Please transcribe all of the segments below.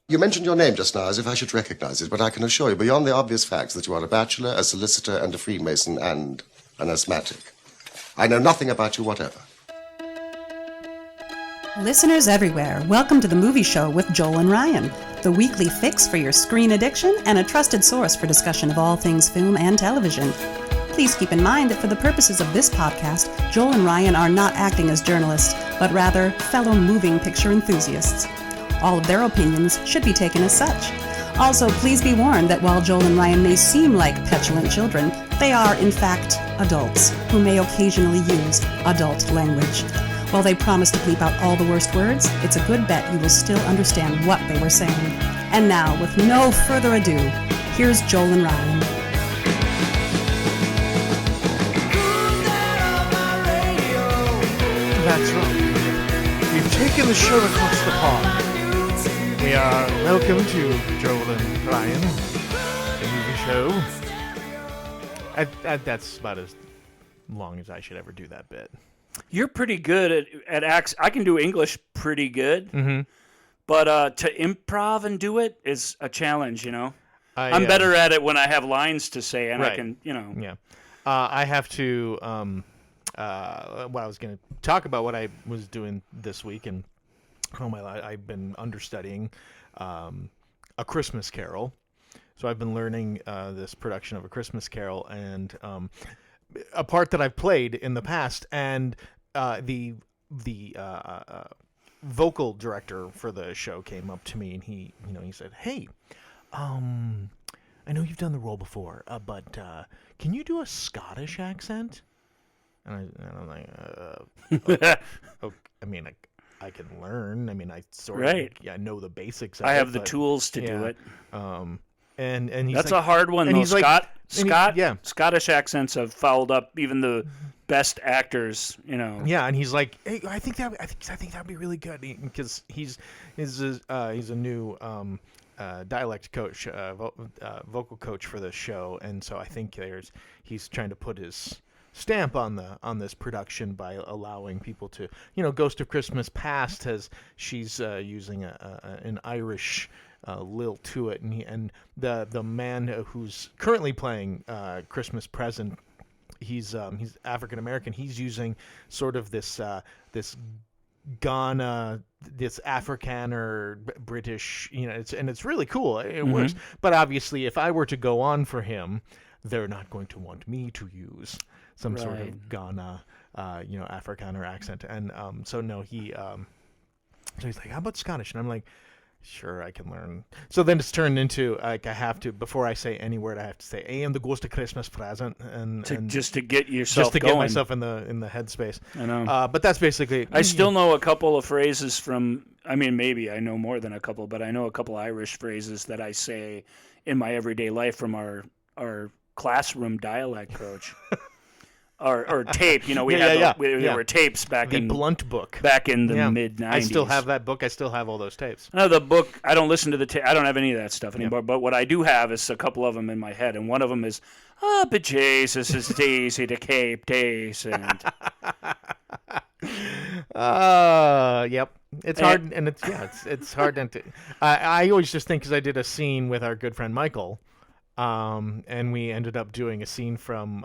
You mentioned your name just now as if I should recognize it, but I can assure you, beyond the obvious facts, that you are a bachelor, a solicitor, and a Freemason, and an asthmatic. I know nothing about you whatever. Listeners everywhere, welcome to the Movie Show with Joel and Ryan, the weekly fix for your screen addiction and a trusted source for discussion of all things film and television. Please keep in mind that for the purposes of this podcast, Joel and Ryan are not acting as journalists, but rather fellow moving picture enthusiasts. All of their opinions should be taken as such. Also, please be warned that while Joel and Ryan may seem like petulant children, they are, in fact, adults who may occasionally use adult language. While they promise to bleep out all the worst words, it's a good bet you will still understand what they were saying. And now, with no further ado, here's Joel and Ryan. That's right. We've taken the show across the pond. We are welcome to Joel and Ryan, the movie show. That's about as long as I should ever do that bit. You're pretty good at acts. I can do English pretty good, but to improv and do it is a challenge, you know? I'm better at it when I have lines to say, and right. I can, you know. Yeah. I have to, what I was going to talk about what I was doing this week, and I've been understudying A Christmas Carol. So I've been learning this production of A Christmas Carol, and a part that I've played in the past, and the vocal director for the show came up to me, and he said, "Hey, I know you've done the role before, but can you do a Scottish accent?" And I'm like, okay, I can learn. I sort of I know the basics of I it. have the tools to do it. And he's that's like, a hard one, and though. He's Scottish accents have fouled up even the best actors, you know. Yeah, and he's like, "Hey, I think that'd be really good," because he's a new dialect coach, vocal coach for the show, and so I think he's trying to put his stamp on this production by allowing people to, Ghost of Christmas Past she's using an Irish lilt to it, and the man who's currently playing Christmas Present, he's African American. He's using sort of this Ghana, this Afrikaner British, it's really cool. It works, but obviously, if I were to go on for him, they're not going to want me to use some sort of Ghana, Afrikaner accent, and so no, so he's like, "How about Scottish?" And I'm like, "Sure, I can learn." So then it's turned into like I have to, before I say any word, I have to say, "I am the Ghost of Christmas Present," and just to get yourself going. Get myself in the headspace. I know, but that's basically. I still know a couple of phrases from. Maybe I know more than a couple, but I know a couple Irish phrases that I say in my everyday life from our classroom dialect coach. Or tape, we were tapes back in the Blunt book back in the mid 90s. I still have that book. I still have all those tapes. No, the book. I don't listen to the tape. I don't have any of that stuff anymore. But what I do have is a couple of them in my head, and one of them is, but Jesus is easy to cape days, and yep. It's hard, and it's hard to. I always just think because I did a scene with our good friend Michael, and we ended up doing a scene from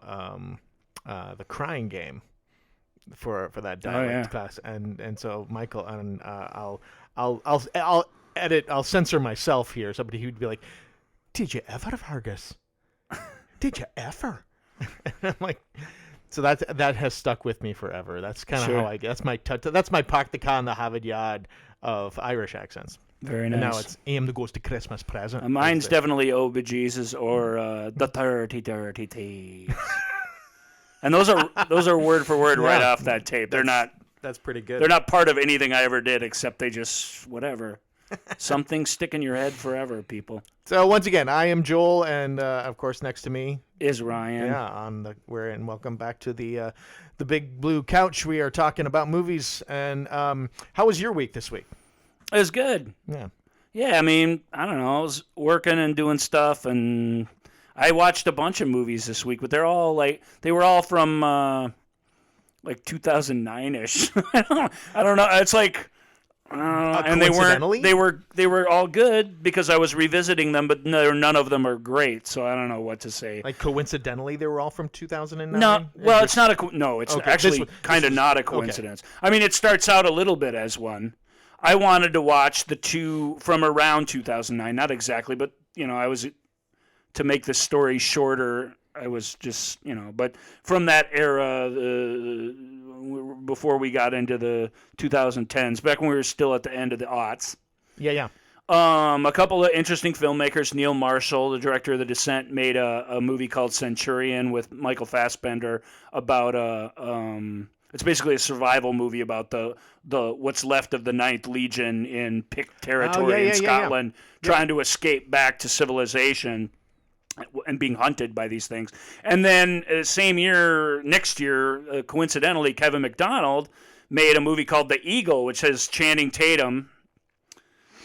The Crying Game for that dialect class, and so Michael, and I'll edit, I'll censor myself here. Somebody who'd be like, "Did you ever, Vargas? Did you ever?" And I'm like, so that has stuck with me forever. That's kind of how I get. That's my Paktika and the Harvard Yard of Irish accents. Very nice. And now it's "I am the Ghost of Christmas Present." Mine's definitely "Oh, but Jesus" or "The 30 Dirty Thieves." And those are word for word right off that tape. That's pretty good. They're not part of anything I ever did, except they just whatever. Something stick in your head forever, people. So once again, I am Joel, and of course next to me is Ryan. Yeah, and welcome back to the big blue couch. We are talking about movies. And how was your week this week? It was good. Yeah. Yeah, I don't know. I was working and doing stuff, and I watched a bunch of movies this week, but they were all from like 2009-ish. I don't know. It's like And they weren't. They were all good because I was revisiting them, but none of them are great. So I don't know what to say. Like coincidentally, they were all from 2009. No, well, it's not a no. It's actually kind of not a coincidence. Okay. I mean, it starts out a little bit as one. I wanted to watch the two from around 2009, not exactly, but I was to make the story shorter. I was just but from that era, before we got into the 2010s, back when we were still at the end of the aughts. Yeah. A couple of interesting filmmakers. Neil Marshall, the director of The Descent, made a movie called Centurion with Michael Fassbender about it's basically a survival movie about the what's left of the Ninth Legion in Pict territory in Scotland, trying to escape back to civilization and being hunted by these things. And then next year, coincidentally, Kevin McDonald made a movie called The Eagle, which has Channing Tatum.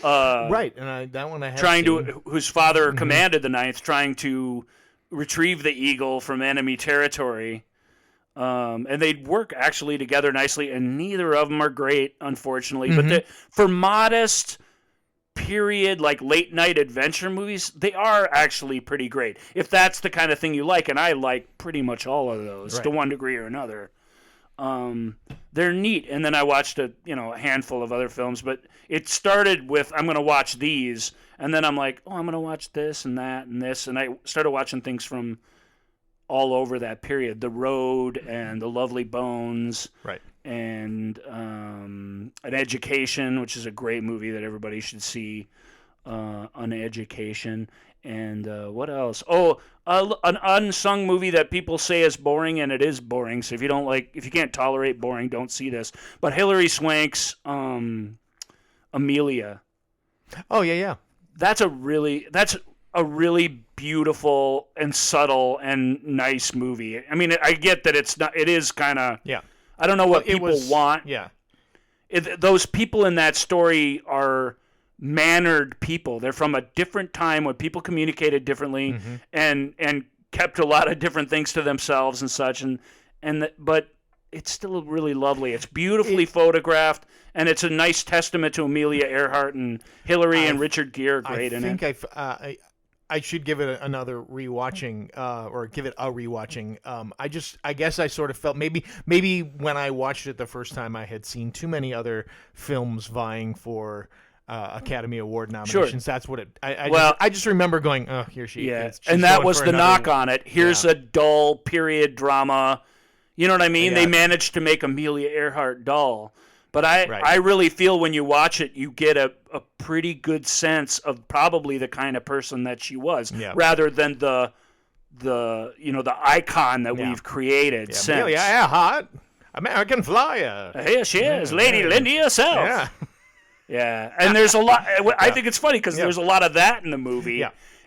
Right, and that one I have whose father commanded the Ninth, trying to retrieve the eagle from enemy territory. And they'd work actually together nicely, and neither of them are great, unfortunately. Mm-hmm. But for modest period, like late night adventure movies, they are actually pretty great. If that's the kind of thing you like, and I like pretty much all of those to one degree or another. They're neat. And then I watched a handful of other films, but it started with, I'm going to watch these. And then I'm like, I'm going to watch this and that and this. And I started watching things from all over that period. The Road and The Lovely Bones. Right. And An Education, which is a great movie that everybody should see. An Education. And what else? An unsung movie that people say is boring, and it is boring. So if you can't tolerate boring, don't see this. But Hilary Swank's Amelia. Oh yeah. That's a really beautiful and subtle and nice movie. I mean, I get that it's not. It is kind of. Yeah. I don't know what people want. Yeah. Those people in that story are mannered people. They're from a different time when people communicated differently and kept a lot of different things to themselves and such. But it's still really lovely. It's beautifully photographed, and it's a nice testament to Amelia Earhart and Hillary and Richard Gere. Great in it. I should give it another rewatching, or give it a rewatching. I guess I sort of felt maybe when I watched it the first time, I had seen too many other films vying for Academy Award nominations. Sure. That's what it. I just remember going, oh, here she is. And that was the knock on it. Here's a dull period drama. You know what I mean? Yeah. They managed to make Amelia Earhart dull. But I really feel when you watch it, you get a pretty good sense of probably the kind of person that she was, rather than the icon that we've created since. Amelia Earhart, American flyer. Here she is, Lady Lindy herself. Yeah. Yeah, and there's a lot. I think it's funny because there's a lot of that in the movie,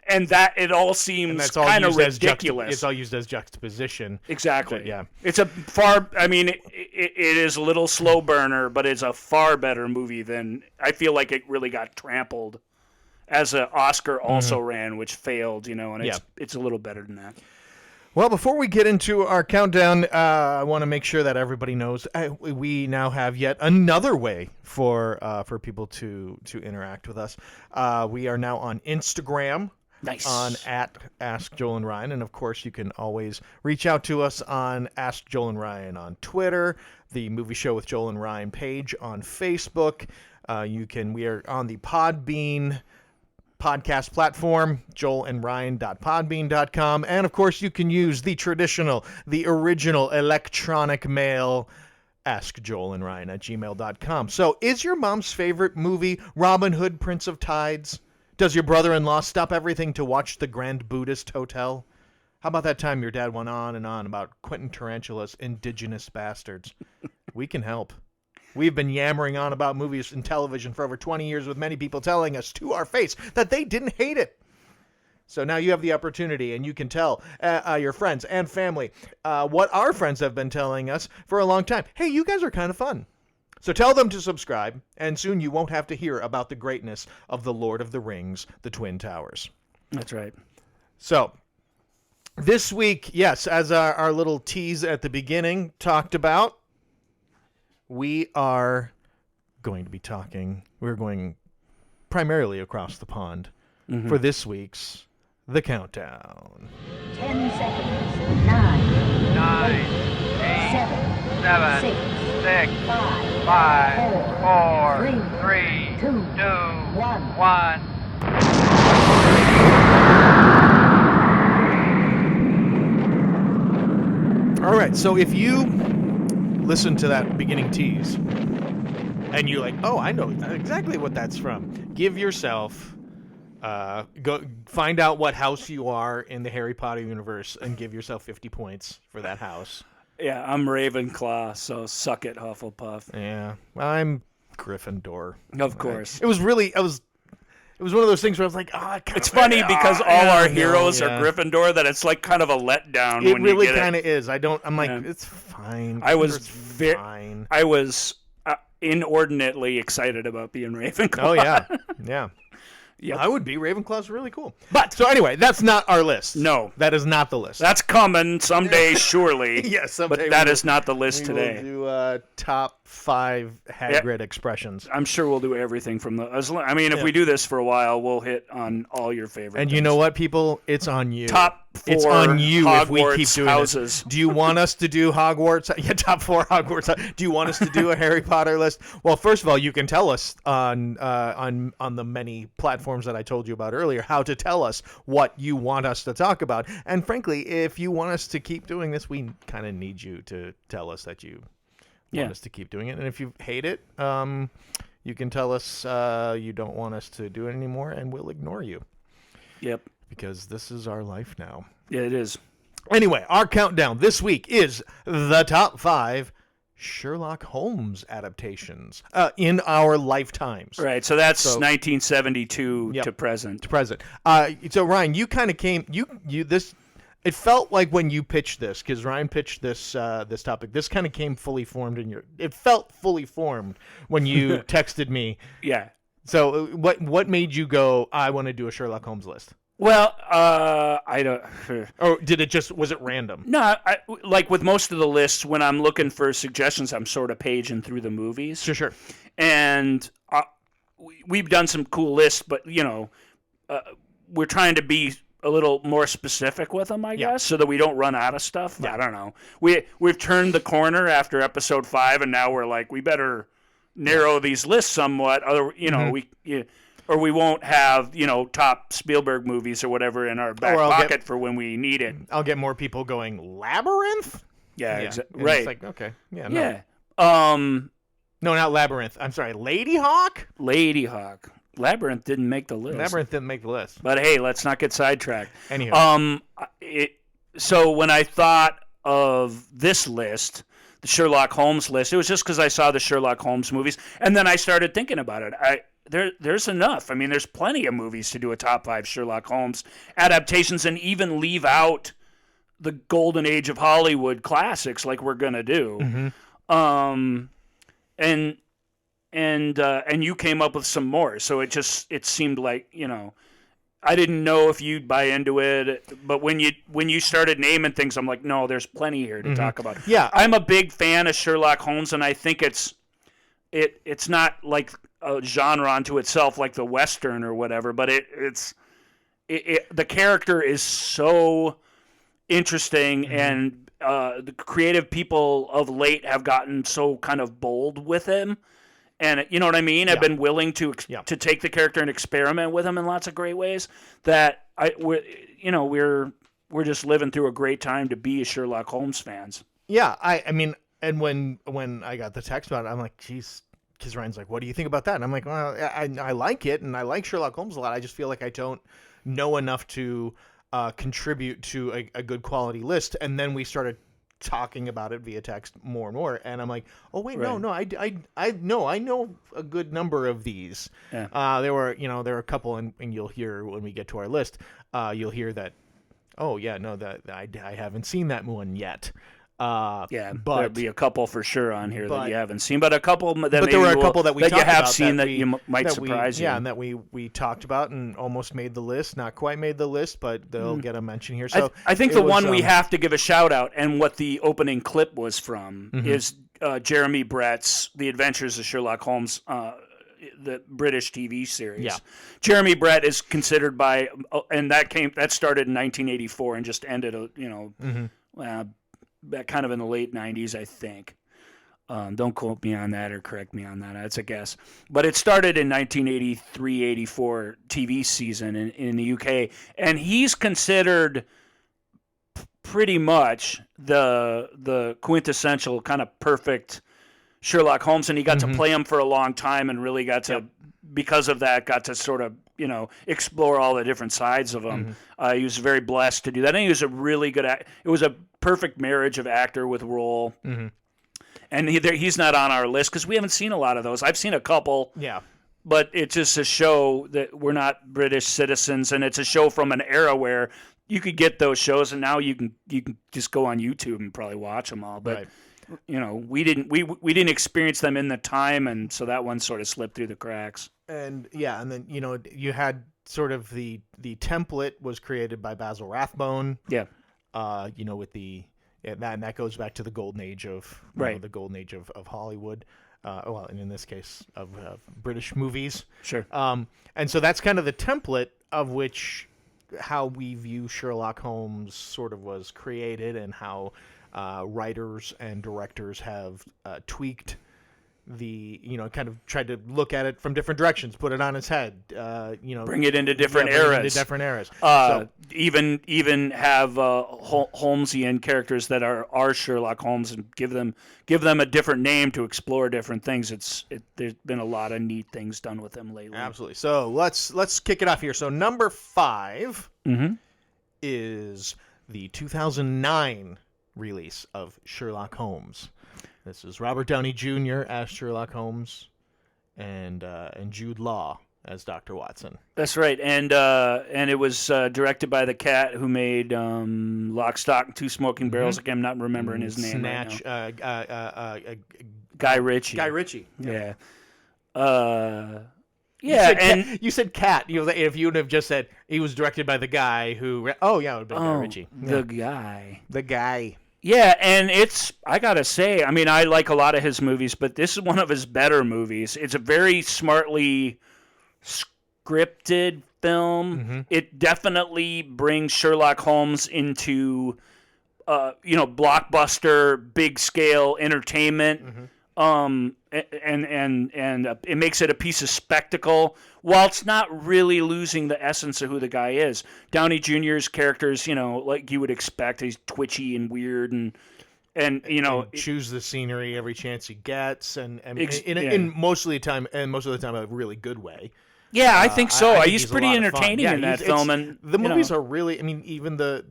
and that it all seems kind of ridiculous. It's all used as juxtaposition. Exactly. But, it's a far. I mean, it is a little slow burner, but it's a far better movie than I feel like it really got trampled, as an Oscar also ran, which failed. And it's a little better than that. Well, before we get into our countdown, I want to make sure that everybody knows we now have yet another way for people to interact with us. We are now on Instagram. Nice. On @AskJoelAndRyan, and of course you can always reach out to us on Ask Joel and Ryan on Twitter, the Movie Show with Joel and Ryan page on Facebook. We are on the Podbean podcast platform, joelandryan.podbean.com, and of course you can use the original electronic mail, askjoelandryan@gmail.com. So is your mom's favorite movie Robin Hood, Prince of Tides? Does your brother-in-law stop everything to watch The Grand Buddhist Hotel? How about that time your dad went on and on about Quentin Tarantula's Indigenous Bastards? We can help. We've been yammering on about movies and television for over 20 years, with many people telling us to our face that they didn't hate it. So now you have the opportunity, and you can tell your friends and family what our friends have been telling us for a long time. Hey, you guys are kind of fun. So tell them to subscribe, and soon you won't have to hear about the greatness of The Lord of the Rings, The Twin Towers. That's right. So this week, yes, as our little tease at the beginning talked about, we are going to be talking. We're going primarily across the pond for this week's The Countdown. 10 seconds. 9, 8, 7, 6, 5, 4, 3, 2, 1. All right, so if you listen to that beginning tease and you're like, oh, I know exactly what that's from, give yourself, go find out what house you are in the Harry Potter universe and give yourself 50 points for that house. Yeah, I'm Ravenclaw, so suck it, Hufflepuff. Yeah, well, I'm Gryffindor. Of course. It was one of those things where I was like, oh, it's funny because all our heroes are Gryffindor that it's like kind of a letdown. It when really you get kind of is. I'm like, it's fine. I was fine. I was inordinately excited about being Ravenclaw. Oh yeah, yeah. Yep. I would be. Ravenclaw's really cool. But so anyway, that's not our list. No, that is not the list. That's coming someday, surely. Yes, someday. But that is not the list today. We'll do top 5 Hagrid expressions. I'm sure we'll do everything from the. I mean, if we do this for a while, we'll hit on all your favorite. And things. You know what, people? It's on you. Top 4 it's on you Hogwarts if we keep doing houses. This. Do you want us to do Hogwarts? Yeah, top 4 Hogwarts. Do you want us to do a Harry Potter list? Well, first of all, you can tell us on the many platforms that I told you about earlier how to tell us what you want us to talk about. And frankly, if you want us to keep doing this, we kind of need you to tell us that you want us to keep doing it. And if you hate it, you can tell us you don't want us to do it anymore, and we'll ignore you. Yep. Because this is our life now. Yeah, it is. Anyway, our countdown this week is the top 5 Sherlock Holmes adaptations in our lifetimes. Right, so that's 1972 to present. So Ryan, you kind of came. You this. It felt like when you pitched this, because Ryan pitched this this topic. This kind of came fully formed in your. It felt fully formed when you texted me. Yeah. So what made you go? I want to do a Sherlock Holmes list. Well, I don't. Or was it random? No, like with most of the lists, when I'm looking for suggestions, I'm sort of paging through the movies. Sure. And we've done some cool lists, but we're trying to be a little more specific with them, I guess, so that we don't run out of stuff. Yeah. I don't know. We've turned the corner after episode 5, and now we're like, we better narrow these lists somewhat. Other, or we won't have, top Spielberg movies or whatever in our back pocket for when we need it. I'll get more people going, Labyrinth? Yeah. Right. It's like, okay. Yeah. No. Yeah. No, not Labyrinth. I'm sorry. Lady Hawk? Lady Hawk. Labyrinth didn't make the list. But hey, let's not get sidetracked. Anyhow. So when I thought of this list, the Sherlock Holmes list, it was just because I saw the Sherlock Holmes movies, and then I started thinking about it. There's enough. I mean, there's plenty of movies to do a top 5 Sherlock Holmes adaptations and even leave out the golden age of Hollywood classics like we're going to do. Mm-hmm. And you came up with some more. So it seemed like, I didn't know if you'd buy into it, but when you started naming things, I'm like, no, there's plenty here to talk about. Yeah. I'm a big fan of Sherlock Holmes, and I think it's not like a genre unto itself like the Western or whatever, but the character is so interesting, and the creative people of late have gotten so kind of bold with him. And you know what I mean? I've been willing to take the character and experiment with him in lots of great ways. That we're just living through a great time to be Sherlock Holmes fans. Yeah, I mean, and when I got the text about it, I'm like, geez, because Ryan's like, what do you think about that? And I'm like, well, I like it, and I like Sherlock Holmes a lot. I just feel like I don't know enough to contribute to a good quality list. And then we started talking about it via text more and more, and I'm like, oh wait, right. no, I know a good number of these. Yeah. There were a couple, and you'll hear when we get to our list, you'll hear that. Oh yeah, no, that I haven't seen that one yet. But there'll be a couple for sure on here that you haven't seen, but a couple that there were a couple that we that you have about seen that you might surprise you. Yeah, and that we talked about and almost made the list. Not quite made the list, but they'll get a mention here. So I think the one we have to give a shout out, and what the opening clip was from, is Jeremy Brett's The Adventures of Sherlock Holmes, the British TV series. Yeah. Jeremy Brett is considered and that started in 1984 and just ended, kind of in the late 90s, I think. Don't quote me on that or correct me on that. That's a guess. But it started in 1983-84 TV season in the UK, and he's considered pretty much the quintessential kind of perfect Sherlock Holmes, and he got to play him for a long time and really got to, because of that, got to sort of, explore all the different sides of him. He was very blessed to do that. And he was a really good it was a perfect marriage of actor with role. And he's not on our list because we haven't seen a lot of those. I've seen a couple. Yeah. But it's just a show that we're not British citizens, and it's a show from an era where you could get those shows, and now you can just go on YouTube and probably watch them all. But we didn't experience them in the time, and so that one sort of slipped through the cracks. And then you had sort of the template was created by Basil Rathbone. Yeah. With and that goes back to the golden age of the golden age of Hollywood. And in this case of British movies. Sure. And so that's kind of the template of how we view Sherlock Holmes sort of was created, and how writers and directors have tweaked kind of tried to look at it from different directions, put it on its head, bring it into different eras. Even have Holmesian characters that are Sherlock Holmes, and give them a different name to explore different things. There's been a lot of neat things done with them lately. Absolutely. So let's kick it off here. So number 5 is the 2009 release of Sherlock Holmes. This is Robert Downey Jr. as Sherlock Holmes, and Jude Law as Dr. Watson. That's right, and it was directed by the cat who made Lock, Stock, and Two Smoking Barrels. I'm not remembering his name. Snatch. Right now. Guy Ritchie. Guy Ritchie. Yeah. You said cat. If you would have just said he was directed by the guy who. Oh yeah, it would have been Guy Ritchie. The guy. The guy. Yeah, and I gotta say, I mean, I like a lot of his movies, but this is one of his better movies. It's a very smartly scripted film. It definitely brings Sherlock Holmes into, blockbuster, big scale entertainment. And it makes it a piece of spectacle, while it's not really losing the essence of who the guy is. Downey Jr.'s character is, like you would expect. He's twitchy and weird, and chews the scenery every chance he gets, and most of the time a really good way. Yeah, I think so. He's pretty entertaining in that film, and the movies are really. I mean, even the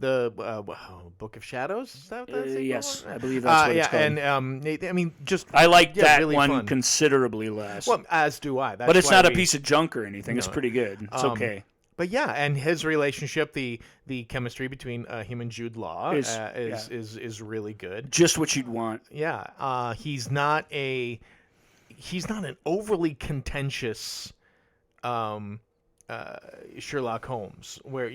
Book of Shadows. Is that what that's yes, I believe that's what it's called. And I mean, I like that really one fun. Considerably less. Well, as do I. But it's not a piece of junk or anything. No. It's pretty good. It's okay. But yeah, and his relationship, the chemistry between him and Jude Law is really good. Just what you'd want. Yeah, he's not an overly contentious Sherlock Holmes, where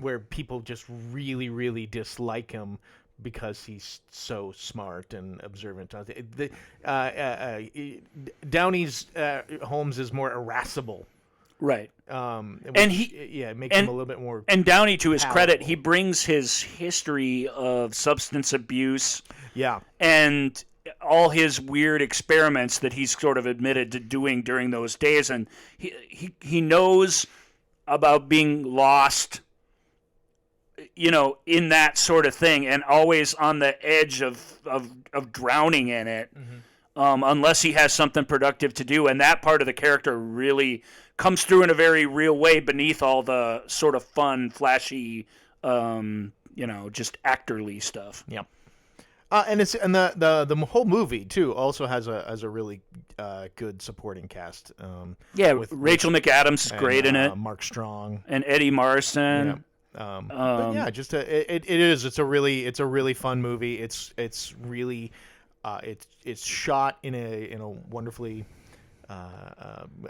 where people just really, really dislike him because he's so smart and observant. Downey's Holmes is more irascible. Right. It makes him a little bit more. And Downey, to his palatable. credit, he brings his history of substance abuse. Yeah. And all his weird experiments that he's sort of admitted to doing during those days, and he knows about being lost, in that sort of thing, and always on the edge of drowning in it, unless he has something productive to do. And that part of the character really comes through in a very real way beneath all the sort of fun, flashy, just actorly stuff. Yep. And the whole movie too also has a really good supporting cast. With Rachel McAdams is great in it. Mark Strong and Eddie Marsan. Yeah. But yeah, just it's a really fun movie. It's really it's shot in a wonderfully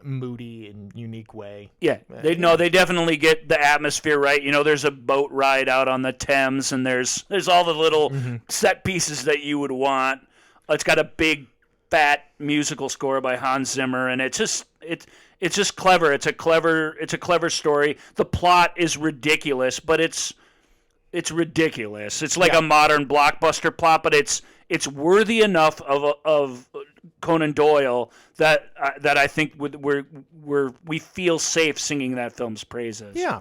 moody and unique way. Yeah, they definitely get the atmosphere right. There's a boat ride out on the Thames, and there's all the little set pieces that you would want. It's got a big, fat musical score by Hans Zimmer, and it's just clever. It's a clever story. The plot is ridiculous, but it's ridiculous. It's like a modern blockbuster plot, but it's worthy enough of Conan Doyle that I think we feel safe singing that film's praises. Yeah.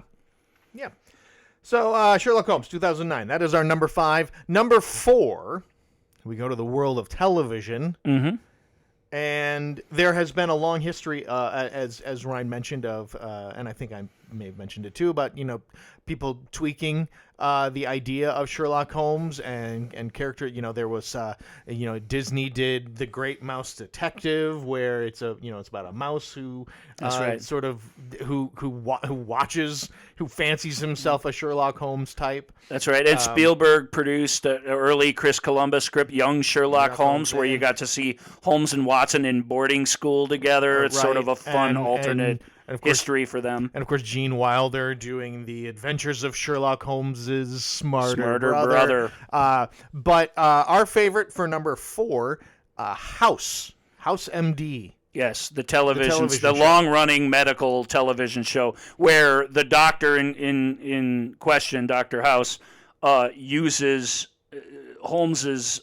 So Sherlock Holmes, 2009. That is our number 5. Number 4, we go to the world of television. Mm-hmm. And there has been a long history, as Ryan mentioned, of, and I think I may have mentioned it too, about people tweaking the idea of Sherlock Holmes and character. There was Disney did The Great Mouse Detective, where it's about a mouse who That's right. sort of who watches, who fancies himself a Sherlock Holmes type. That's right. And Spielberg produced an early Chris Columbus script, Young Sherlock Holmes, where you got to see Holmes and Watson in boarding school together. It's sort of a fun alternate history for them. And of course, Gene Wilder doing The Adventures of Sherlock Holmes's smarter brother. But our favorite for number 4, House MD. Yes, the television show. long-running medical television show where the doctor in question, Dr. House, uses Holmes's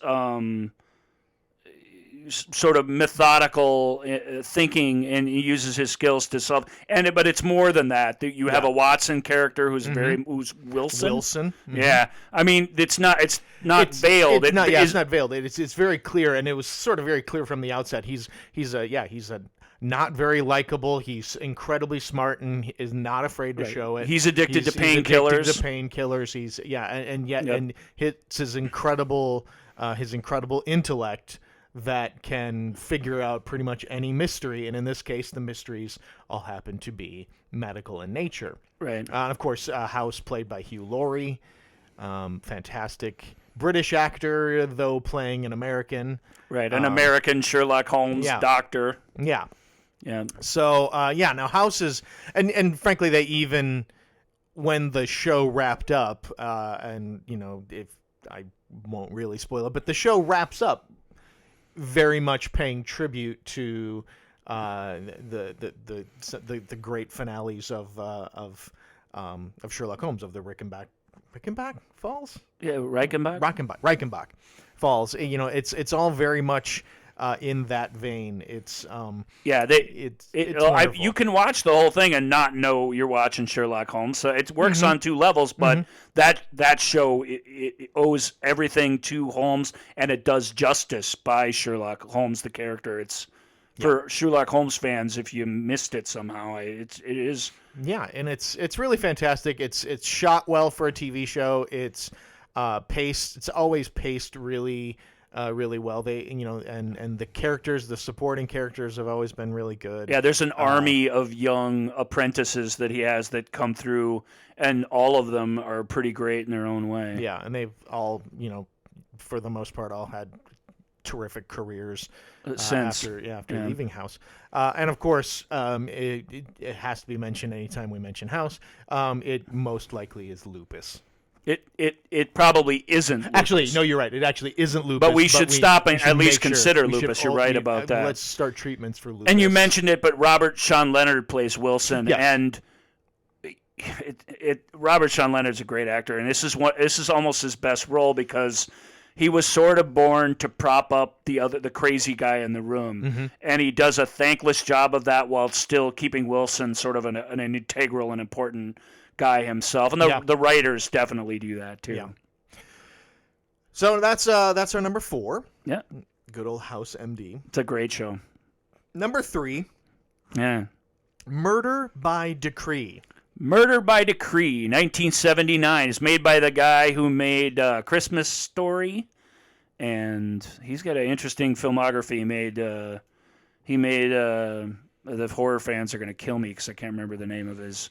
sort of methodical thinking, and he uses his skills to solve. But it's more than that. You have a Watson character who's who's Wilson. Mm-hmm. Yeah, I mean it's not veiled. It's not veiled. It's very clear, and it was sort of very clear from the outset. He's a not very likable. He's incredibly smart and is not afraid to show it. He's addicted to painkillers. And it's his incredible intellect that can figure out pretty much any mystery, and in this case, the mysteries all happen to be medical in nature. Right. And of course, House, played by Hugh Laurie, fantastic British actor, though playing an American. Right, an American Sherlock Holmes doctor. Yeah. Yeah. So, now House is, and frankly, they even, when the show wrapped up, and, if I won't really spoil it, but the show wraps up very much paying tribute to the great finales of Sherlock Holmes, of the Reichenbach Falls? Yeah, Reichenbach Falls. It's all very much in that vein. It's you can watch the whole thing and not know you're watching Sherlock Holmes. So it works on two levels, but that show it owes everything to Holmes, and it does justice by Sherlock Holmes, the character. It's for Sherlock Holmes fans. If you missed it somehow, it is. Yeah, and it's really fantastic. It's shot well for a TV show. It's paced. It's always paced really well. They and the characters, the supporting characters, have always been really good. Yeah, there's an army of young apprentices that he has that come through, and all of them are pretty great in their own way. Yeah, and they've all, for the most part, all had terrific careers after leaving House. And of course, it has to be mentioned anytime we mention House. It most likely is Lupus. It probably isn't Lupus. Actually, no, you're right. It actually isn't Lupus. But we should stop and at least consider Lupus. You're right about that. Let's start treatments for Lupus. And you mentioned it, but Robert Sean Leonard plays Wilson, and Robert Sean Leonard's a great actor, and this is almost his best role because he was sort of born to prop up the crazy guy in the room, and he does a thankless job of that while still keeping Wilson sort of an integral and important guy himself, and the writers definitely do that too. Yeah. So that's our number 4. Yeah, good old House MD. It's a great show. Number 3. Yeah, Murder by Decree. Murder by Decree, 1979. Is made by the guy who made Christmas Story, and he's got an interesting filmography. He made the horror fans are going to kill me because I can't remember the name of his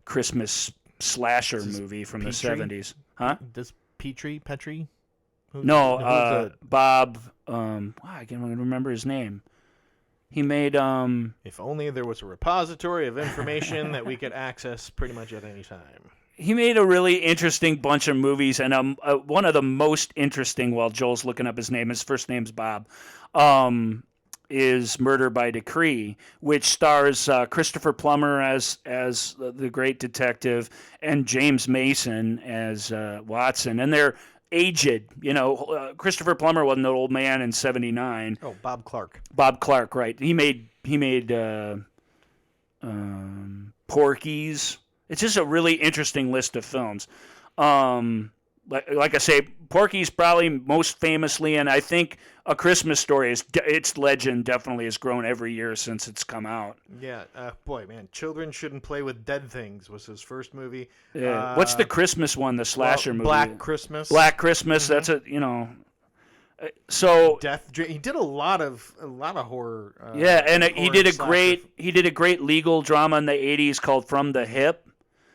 Christmas slasher movie from the 70s. Huh? Does Petrie? No, Bob. I can't remember his name. He made If only there was a repository of information that we could access pretty much at any time. he made a really interesting bunch of movies, and one of the most interesting, while Joel's looking up his name, his first name's Bob, is Murder by Decree, which stars Christopher Plummer as the great detective and James Mason as Watson, and they're aged. Christopher Plummer was an old man in '79. Oh, Bob Clark. Bob Clark, right? He made Porky's. It's just a really interesting list of films. Like I say, Porky's probably most famously, and I think A Christmas Story its legend definitely has grown every year since it's come out. Yeah, boy, man, Children Shouldn't Play with Dead Things was his first movie. Yeah. What's the Christmas one? The slasher movie. Black Christmas. Black Christmas. Mm-hmm. That's So he did a lot of horror. And he did a slasher. great legal drama in the '80s called From the Hip,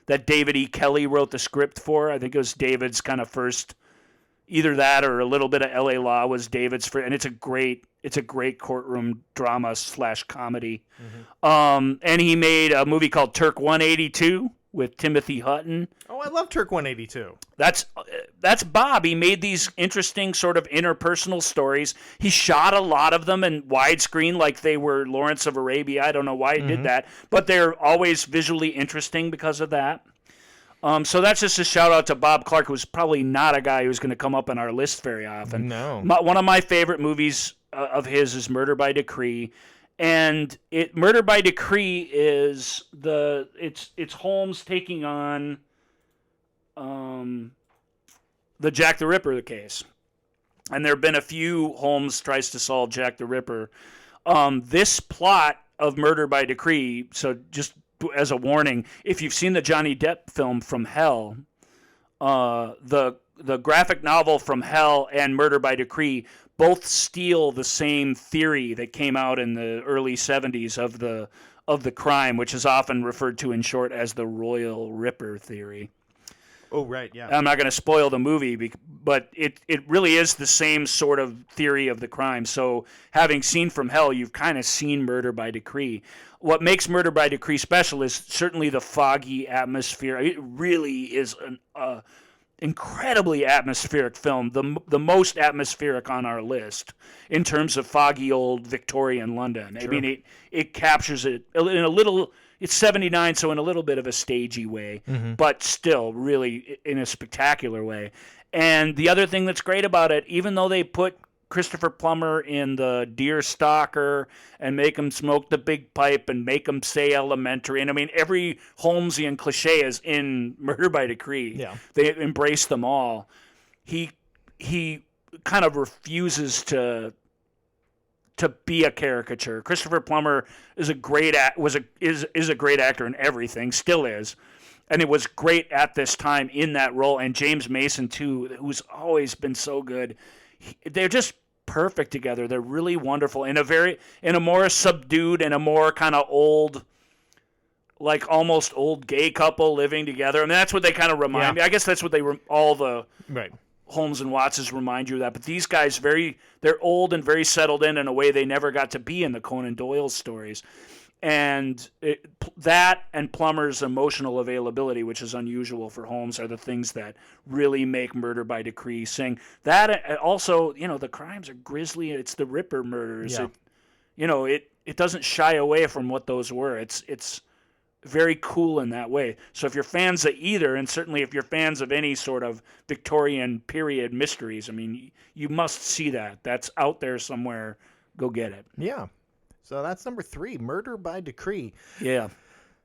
that David E. Kelly wrote the script for. I think it was David's kind of first, either that or a little bit of L.A. Law was David's first, and it's a great courtroom drama / comedy. Mm-hmm. And he made a movie called Turk 182 with Timothy Hutton. Oh, I love Turk 182. That's Bob. He made these interesting sort of interpersonal stories. He shot a lot of them in widescreen like they were Lawrence of Arabia. I don't know why he did that, but they're always visually interesting because of that. So that's just a shout out to Bob Clark, who's probably not a guy who's going to come up on our list very often. No. One of my favorite movies of his is Murder by Decree. And Murder by Decree is it's Holmes taking on the Jack the Ripper case, and there have been a few Holmes tries to solve Jack the Ripper. This plot of Murder by Decree. So just as a warning, if you've seen the Johnny Depp film From Hell, the graphic novel From Hell and Murder by Decree both steal the same theory that came out in the early 70s of the crime, which is often referred to in short as the Royal Ripper theory. Oh, right, yeah. I'm not going to spoil the movie, but it really is the same sort of theory of the crime. So having seen From Hell, you've kind of seen Murder by Decree. What makes Murder by Decree special is certainly the foggy atmosphere. It really is an incredibly atmospheric film, the most atmospheric on our list in terms of foggy old Victorian London. Sure. I mean, it captures it in a little. It's 79, so in a little bit of a stagey way, but still really in a spectacular way. And the other thing that's great about it, even though they put Christopher Plummer in the Deer Stalker and make him smoke the big pipe and make him say elementary, and I mean every Holmesian cliche is in Murder by Decree. Yeah. They embrace them all. He kind of refuses to be a caricature. Christopher Plummer is a great is a great actor in everything, still is, and it was great at this time in that role. And James Mason too, who's always been so good. They're just perfect together. They're really wonderful in a more subdued and a more kind of old, like almost old gay couple living together. I mean, that's what they kind of remind me. I guess that's what all the right. Holmes and Watsons remind you of that. But these guys, they're old and very settled in a way they never got to be in the Conan Doyle stories. And that and Plummer's emotional availability, which is unusual for Holmes, are the things that really make Murder by Decree sing. That also, the crimes are grisly. It's the Ripper murders. Yeah. It doesn't shy away from what those were. It's very cool in that way. So if you're fans of either, and certainly if you're fans of any sort of Victorian period mysteries, I mean, you must see that. That's out there somewhere. Go get it. Yeah. So that's number 3, Murder by Decree. Yeah.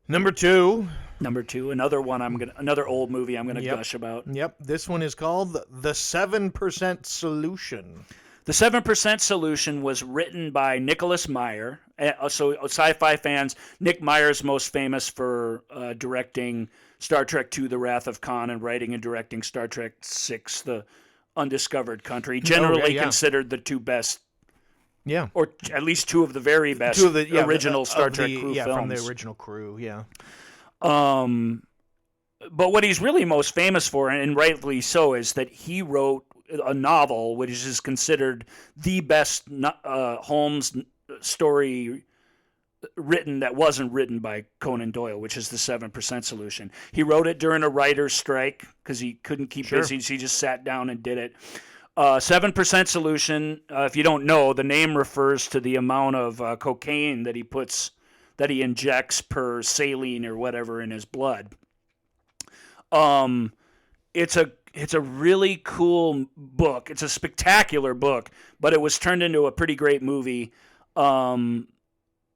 Number 2, another old movie I'm gonna gush about. Yep. This one is called The 7% Solution. The 7% Solution was written by Nicholas Meyer. So sci-fi fans, Nick Meyer's most famous for directing Star Trek II, The Wrath of Khan, and writing and directing Star Trek VI, The Undiscovered Country. Generally considered the two best. Yeah. Or at least two of the very best original Star Trek crew films. Yeah, from the original crew, yeah. But what he's really most famous for, and rightfully so, is that he wrote a novel which is considered the best Holmes story written that wasn't written by Conan Doyle, which is the 7% Solution. He wrote it during a writer's strike because he couldn't keep busy, so he just sat down and did it. 7% Solution, if you don't know, the name refers to the amount of cocaine that he injects per saline or whatever in his blood. It's a really cool book. It's a spectacular book, but it was turned into a pretty great movie. And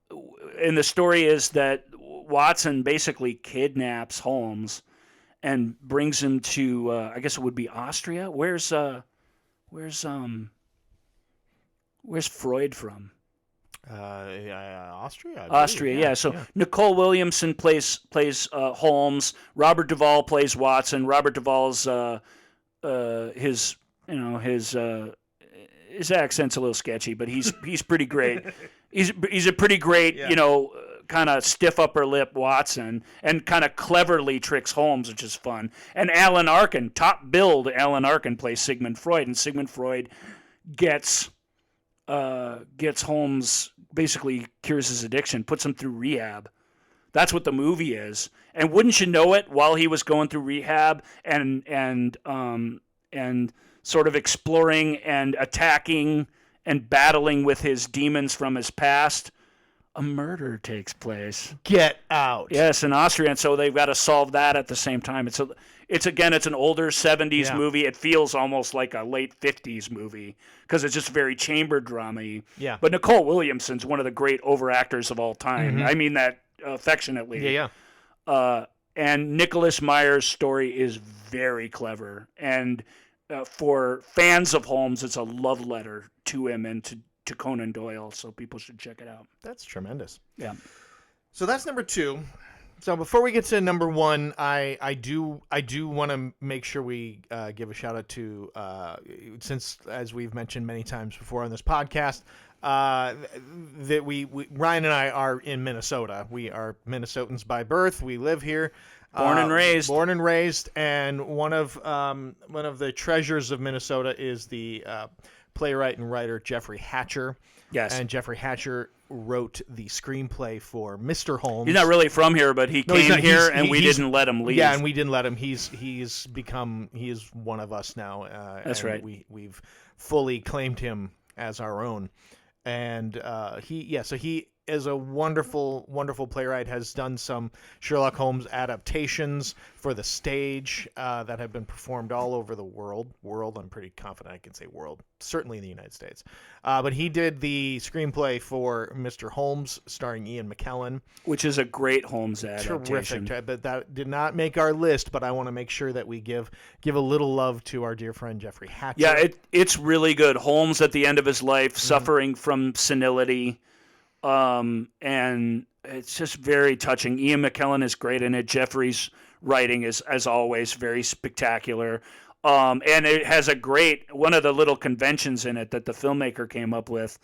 the story is that Watson basically kidnaps Holmes and brings him to, I guess it would be Austria. Where's Freud from? Austria. Austria, yeah. So Nicole Williamson plays Holmes. Robert Duvall plays Watson. Robert Duvall's his accent's a little sketchy, but he's pretty great. He's a pretty great, kind of stiff upper lip Watson, and kind of cleverly tricks Holmes, which is fun. And Alan Arkin, top billed Alan Arkin, plays Sigmund Freud, and Sigmund Freud gets Holmes, basically cures his addiction, puts him through rehab. That's what the movie is. And wouldn't you know it, while he was going through rehab and sort of exploring and attacking and battling with his demons from his past, a murder takes place. Get out. Yes, in Austria, and so they've got to solve that at the same time. It's an older 70s movie. It feels almost like a late 50s movie because it's just very chamber drama-y. Yeah. But Nicole Williamson's one of the great overactors of all time. I mean that affectionately. Yeah. And Nicholas Meyer's story is very clever. And for fans of Holmes, it's a love letter to him and to Conan Doyle, so people should check it out. That's tremendous. Yeah. So that's number 2. So before we get to number 1, I do want to make sure we give a shout out to since, as we've mentioned many times before on this podcast, that we Ryan and I are in Minnesota. We are Minnesotans by birth. We live here. Born and raised, and one of the treasures of Minnesota is the playwright and writer Jeffrey Hatcher. Yes. And Jeffrey Hatcher wrote the screenplay for Mr. Holmes. He's not really from here, but he came here, and we didn't let him leave. Yeah, and we didn't let him. He is one of us now. That's right. We've fully claimed him as our own. And he is a wonderful, wonderful playwright, has done some Sherlock Holmes adaptations for the stage that have been performed all over the world. I'm pretty confident I can say world, certainly in the United States. But he did the screenplay for Mr. Holmes, starring Ian McKellen. Which is a great Holmes adaptation. Terrific. But that did not make our list, but I want to make sure that we give a little love to our dear friend Jeffrey Hatcher. Yeah, it's really good. Holmes at the end of his life, suffering from senility. And it's just very touching. Ian McKellen is great in it. Jeffrey's writing is, as always, very spectacular. And it has one of the little conventions in it that the filmmaker came up with.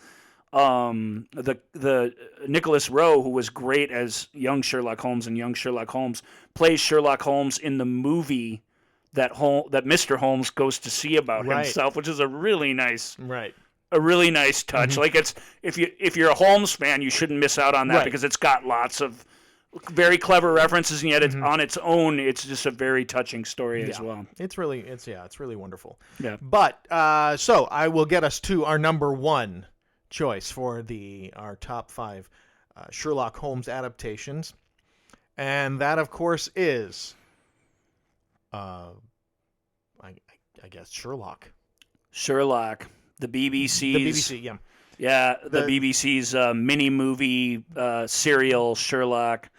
The Nicholas Rowe, who was great as young Sherlock Holmes in Young Sherlock Holmes, plays Sherlock Holmes in the movie that Mr. Holmes goes to see about himself, which is a really nice touch. Mm-hmm. Like, it's if you're a Holmes fan, you shouldn't miss out on that because it's got lots of very clever references, and yet it's on its own, it's just a very touching story as well. It's really wonderful. Yeah. But so I will get us to our number 1 choice for our top 5 Sherlock Holmes adaptations, and that, of course, is I guess Sherlock. The BBC's. The BBC, yeah. Yeah, the BBC's mini movie serial Sherlock.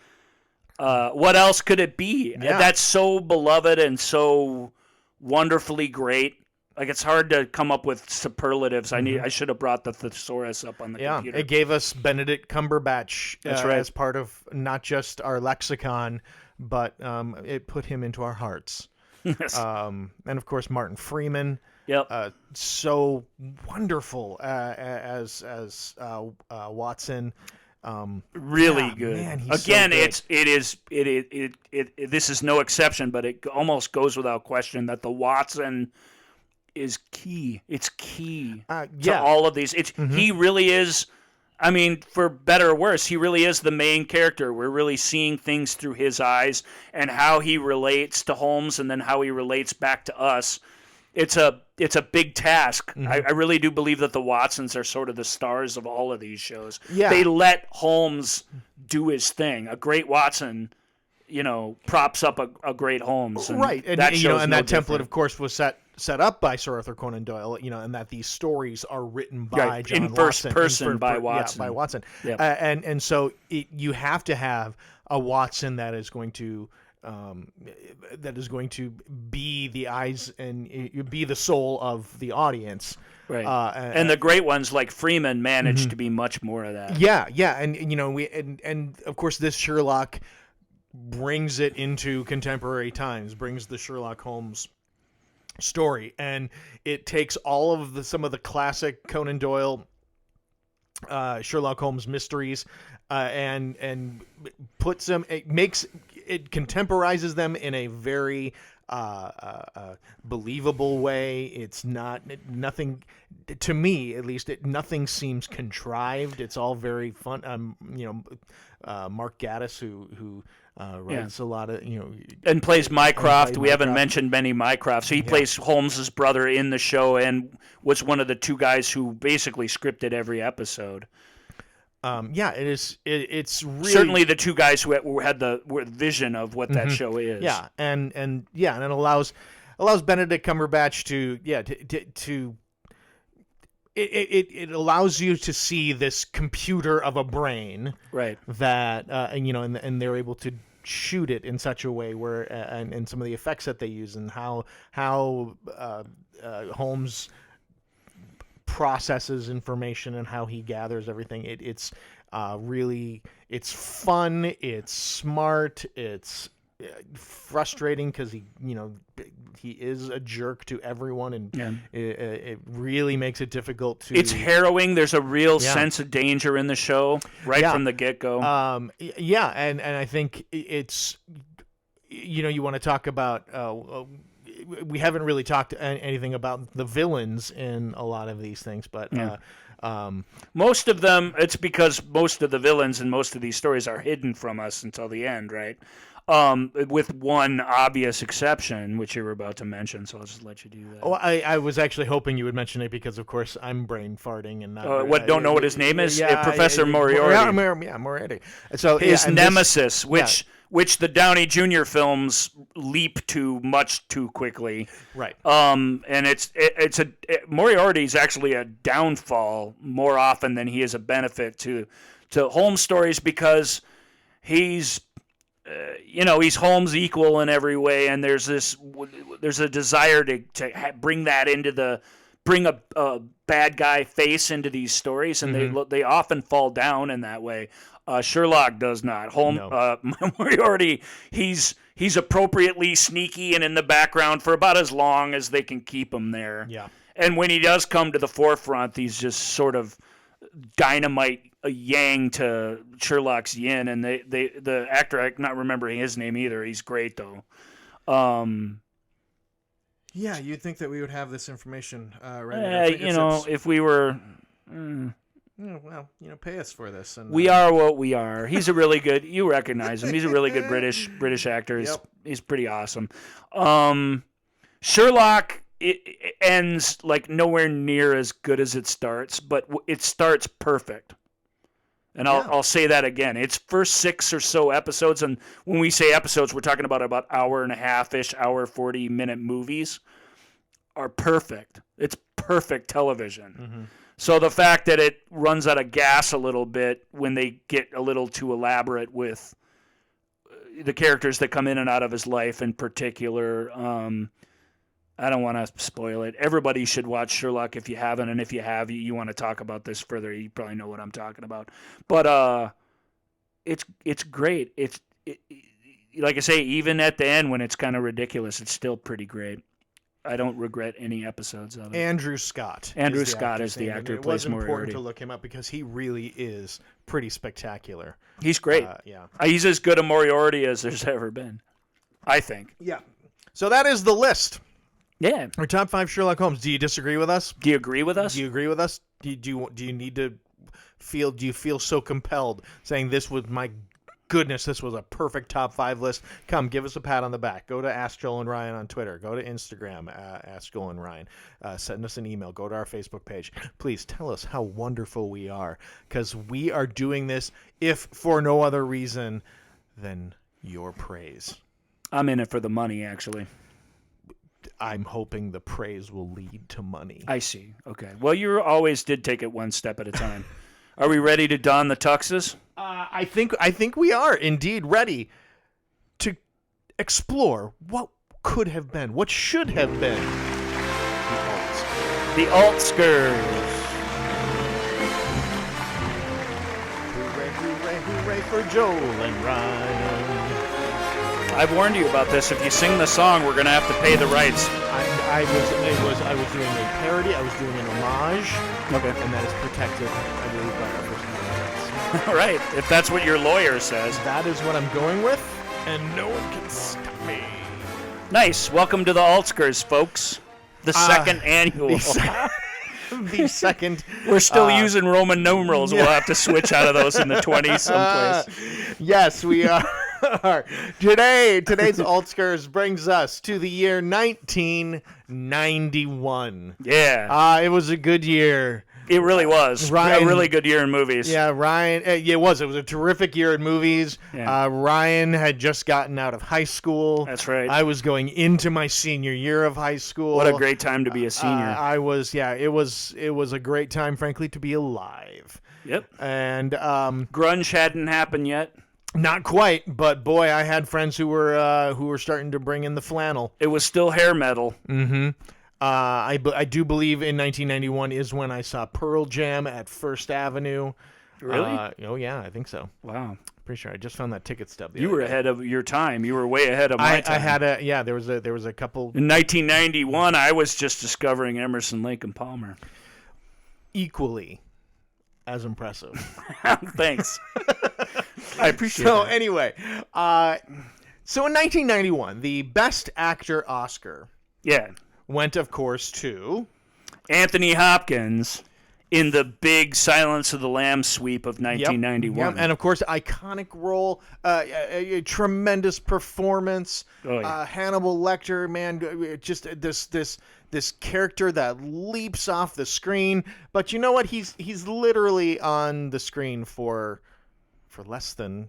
What else could it be? Yeah. That's so beloved and so wonderfully great. Like, it's hard to come up with superlatives. I should have brought the thesaurus up on the computer. It gave us Benedict Cumberbatch as part of not just our lexicon, but it put him into our hearts. Yes. And of course Martin Freeman. Yep. So wonderful as Watson. Really good. Man, he's Again, so good. this is no exception, but it almost goes without question that the Watson is key. It's key to all of these. He really is I mean, for better or worse, he really is the main character. We're really seeing things through his eyes and how he relates to Holmes and then how he relates back to us. It's a big task. I really do believe that the Watsons are sort of the stars of all of these shows. Yeah. They let Holmes do his thing. A great Watson, props up a great Holmes. And right, and that and show's no that template, different. of course, was set up by Sir Arthur Conan Doyle. And that these stories are written by Right, John in first Watson, person by Watson. Yeah, by Watson. Yep. And so you have to have a Watson that is going to. Be the eyes and be the soul of the audience, Right. And the great ones like Freeman managed to be much more of that. Yeah, and of course this Sherlock brings it into contemporary times, brings the Sherlock Holmes story, and it takes all of some of the classic Conan Doyle Sherlock Holmes mysteries and puts them, it contemporizes them in a very believable way. It's nothing, to me at least, nothing seems contrived. It's all very fun. Mark Gatiss, who writes a lot of, And plays Mycroft. played We haven't Mycroft. mentioned Benny Mycroft. So he plays Holmes's brother in the show and was one of the two guys who basically scripted every episode. It is. It's really Certainly the two guys who had the vision of what that show is. Yeah, and it allows Benedict Cumberbatch to it allows you to see this computer of a brain, Right. that and they're able to shoot it in such a way where and some of the effects that they use and how Holmes processes information and how he gathers everything. It's really, it's fun, it's smart, it's frustrating because he is a jerk to everyone, and it really makes it difficult to. It's harrowing. There's a real sense of danger in the show from the get-go. And I think it's, you want to talk about. We haven't really talked anything about the villains in a lot of these things, but most of them, it's because most of the villains in most of these stories are hidden from us until the end, right? With one obvious exception, which you were about to mention, so I'll just let you do that. Oh, I was actually hoping you would mention it because, of course, I'm brain farting and not. Don't know what his name is? Professor Moriarty. Yeah, Moriarty. So his nemesis, which the Downey Jr. films leap to much too quickly. Right. And Moriarty's actually a downfall more often than he is a benefit to Holmes stories because he's he's Holmes' equal in every way, and there's a desire to bring that bring a bad guy face into these stories, and they often fall down in that way. Sherlock does not. Moriarty, he's appropriately sneaky and in the background for about as long as they can keep him there. Yeah. And when he does come to the forefront, he's just sort of dynamite yang to Sherlock's yin, and the actor, I'm not remembering his name either. He's great though. Yeah, you'd think that we would have this information ready. If we were. Pay us for this. And we are what we are. He's a really good. You recognize him. He's a really good British actor. He's pretty awesome. Sherlock. It ends like nowhere near as good as it starts, but it starts perfect. And I'll say that again. Its first 6 or so episodes, and when we say episodes, we're talking about hour and a half-ish, hour 40-minute movies, are perfect. It's perfect television. Mm-hmm. So the fact that it runs out of gas a little bit when they get a little too elaborate with the characters that come in and out of his life in particular, I don't want to spoil it. Everybody should watch Sherlock if you haven't, and if you have, you want to talk about this further, you probably know what I'm talking about. But it's great. It's like I say, even at the end when it's kind of ridiculous, it's still pretty great. I don't regret any episodes of it. Andrew Scott. Andrew Scott is the actor who plays Moriarty. It was important to look him up because he really is pretty spectacular. He's great. He's as good a Moriarty as there's ever been, I think. Yeah. So that is the list. Yeah. Our top 5 Sherlock Holmes. Do you disagree with us? Do you agree with us? Do you agree with us? Do you need to do you feel so compelled, saying this was my goodness, this was a perfect top 5 list? Come, give us a pat on the back. Go to Ask Joel and Ryan on Twitter. Go to Instagram, Ask Joel and Ryan. Send us an email. Go to our Facebook page. Please tell us how wonderful we are, because we are doing this, if for no other reason than your praise. I'm in it for the money, actually. I'm hoping the praise will lead to money. I see. Okay. Well, you always did take it one step at a time. Are we ready to don the tuxes? I think we are indeed ready to explore what could have been, what should have been The Altscars. Hooray, hooray, hooray for Joel and Ryan. I've warned you about this. If you sing the song, we're going to have to pay the rights. I was doing a parody. I was doing an homage. Okay. And that is protected, I believe, by our First Amendment rights. All right. If that's what your lawyer says. That is what I'm going with, and no one can stop me. Nice. Welcome to the Altscars, folks. The second annual. The second. We're still using Roman numerals. We'll have to switch out of those in the 20s someplace. Yes, we are. Today's Altscars brings us to the year 1991. Yeah. It was a good year. It really was. Ryan, a really good year in movies. Yeah, Ryan. It was a terrific year in movies. Yeah. Ryan had just gotten out of high school. That's right. I was going into my senior year of high school. What a great time to be a senior. I was. Yeah, it was a great time, frankly, to be alive. Yep. And grunge hadn't happened yet. Not quite, but boy, I had friends who were starting to bring in the flannel. It was still hair metal. Mm-hmm. I do believe in 1991 is when I saw Pearl Jam at First Avenue. Really? Oh yeah, I think so. Wow. Pretty sure I just found that ticket stub. You were ahead of your time. You were way ahead of my time. I had there was a couple. In 1991, I was just discovering Emerson, Lake and Palmer. Equally as impressive. Thanks. I appreciate So that. anyway, so in 1991, the Best Actor Oscar went, of course, to Anthony Hopkins in the big Silence of the Lambs sweep of 1991. Yep. And, of course, iconic role, a tremendous performance. Oh, yeah. Hannibal Lecter, man, just this character that leaps off the screen. But you know what? He's literally on the screen for less than,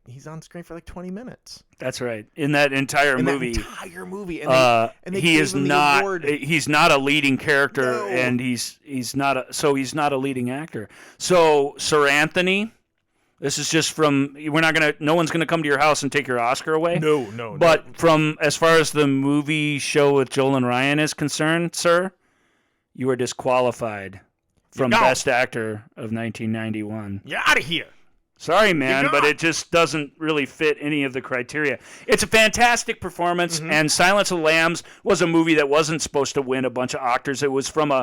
he's on screen for 20 minutes. That's right. In that entire movie. And they he is not. award. He's not a leading character, No. and he's not a leading actor. So Sir Anthony, this is just from. No one's gonna come to your house and take your Oscar away. No. But from as far as the movie show with Joel and Ryan is concerned, sir, you are disqualified from Best Actor of 1991. You're out of here. Sorry, man, but it just doesn't really fit any of the criteria. It's a fantastic performance, and Silence of the Lambs was a movie that wasn't supposed to win a bunch of Oscars. It was from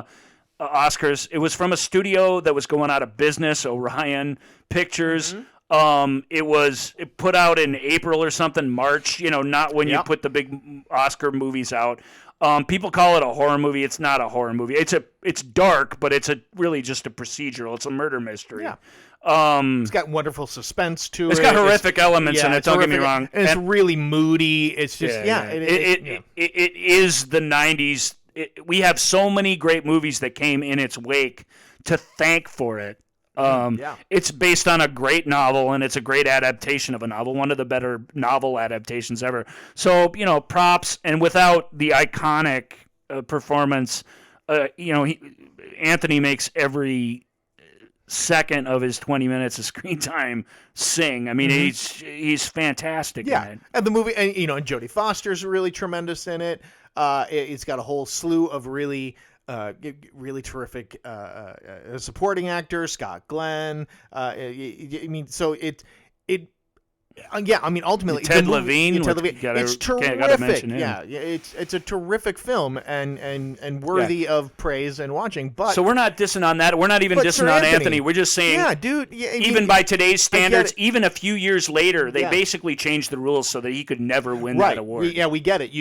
Oscars. It was from a studio that was going out of business, Orion Pictures. It was put out in April or something, March. Not when you put the big Oscar movies out. People call it a horror movie. It's not a horror movie. It's dark, but it's really just a procedural. It's a murder mystery. Yeah. It's got wonderful suspense to it. It's got horrific elements in it. Don't get me wrong. And it's really moody. It's just It is the 90s. We have so many great movies that came in its wake to thank for it. It's based on a great novel, and it's a great adaptation of a novel, one of the better novel adaptations ever. So, props, and without the iconic performance, Anthony makes every second of his 20 minutes of screen time sing. I mean, he's fantastic in it. And the movie, and Jodie Foster's really tremendous in it. It's got a whole slew of really terrific supporting actors. Scott Glenn. So it Yeah, I mean, ultimately, Ted the movie- Levine, Ted which Levine, you gotta- it's gotta terrific. mention him. Yeah, it's a terrific film and worthy of praise and watching. But So we're not dissing on that. We're not even But dissing Sir on Anthony- Anthony. We're just saying, yeah, dude. Yeah, I mean, even by today's standards, it. even a few years later, they Yeah. basically changed the rules so that he could never win that award. We get it.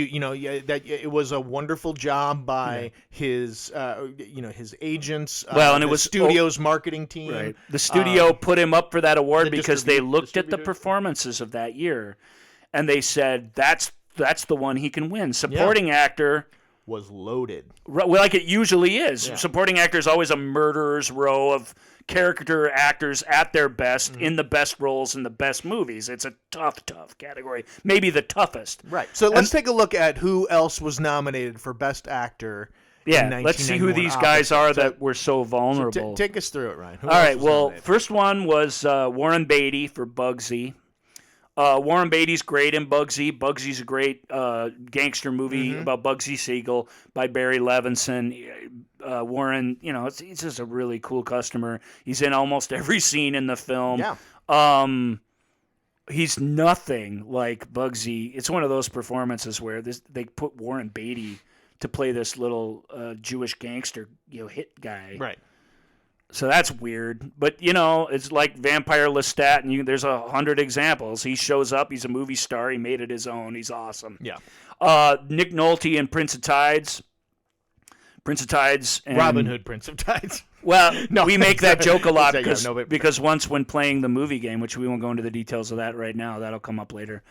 That it was a wonderful job by his his agents. Well, and it the was studio's marketing team. Right. The studio put him up for that award the because they looked at the distributors. performances of that year, and they said that's the one he can win. Supporting actor, Was loaded. like it usually is. Supporting actor is always a murderer's row of character actors at their best in the best roles in the best movies. It's a tough category, maybe the toughest. Right. So let's take a look at who else was nominated for Best Actor. Yeah, in let's see who 1991 these guys are opposite. that were so vulnerable. Take us through it, Ryan. Who All else right. was Well, nominated? first one was Warren Beatty for Bugsy. Warren Beatty's great in Bugsy. Bugsy's a great gangster movie about Bugsy Siegel by Barry Levinson. Warren, he's just a really cool customer. He's in almost every scene in the film. Yeah. He's nothing like Bugsy. It's one of those performances where they put Warren Beatty to play this little Jewish gangster, hit guy. Right. So that's weird. But, it's like Vampire Lestat, and there's 100 examples. He shows up. He's a movie star. He made it his own. He's awesome. Yeah. Nick Nolte in Prince of Tides. Prince of Tides. And, Robin Hood, Prince of Tides. Well, we make that joke a lot Yeah, because once when playing the movie game, which we won't go into the details of that right now, that'll come up later.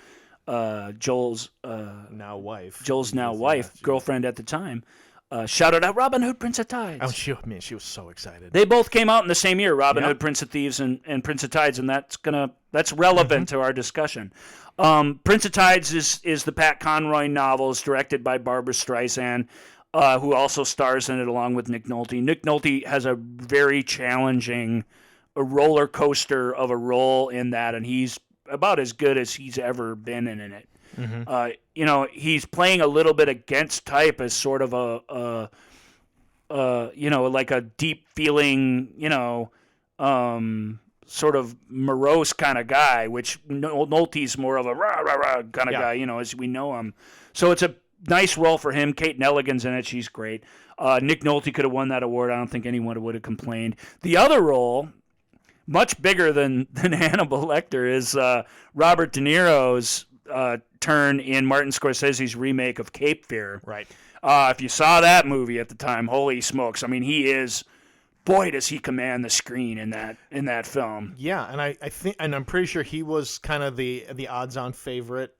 Joel's now wife. girlfriend at the time, shouted out Robin Hood, Prince of Tides. Oh, she was so excited. They both came out in the same year, Robin Hood, Prince of Thieves, and Prince of Tides, and that's relevant to our discussion. Prince of Tides is the Pat Conroy novel. It's directed by Barbara Streisand, who also stars in it along with Nick Nolte. Nick Nolte has a very challenging roller coaster of a role in that, and he's about as good as he's ever been in it. He's playing a little bit against type as sort of like a deep feeling, sort of morose kind of guy, which Nolte's more of a rah, rah, rah kind of guy, as we know him. So it's a nice role for him. Kate Nelligan's in it. She's great. Nick Nolte could have won that award. I don't think anyone would have complained. The other role, much bigger than Hannibal Lecter, is Robert De Niro's turn in Martin Scorsese's remake of Cape Fear. Right. If you saw that movie at the time, holy smokes! I mean, boy, does he command the screen in that film. Yeah, and I think, and I'm pretty sure he was kind of the odds-on favorite.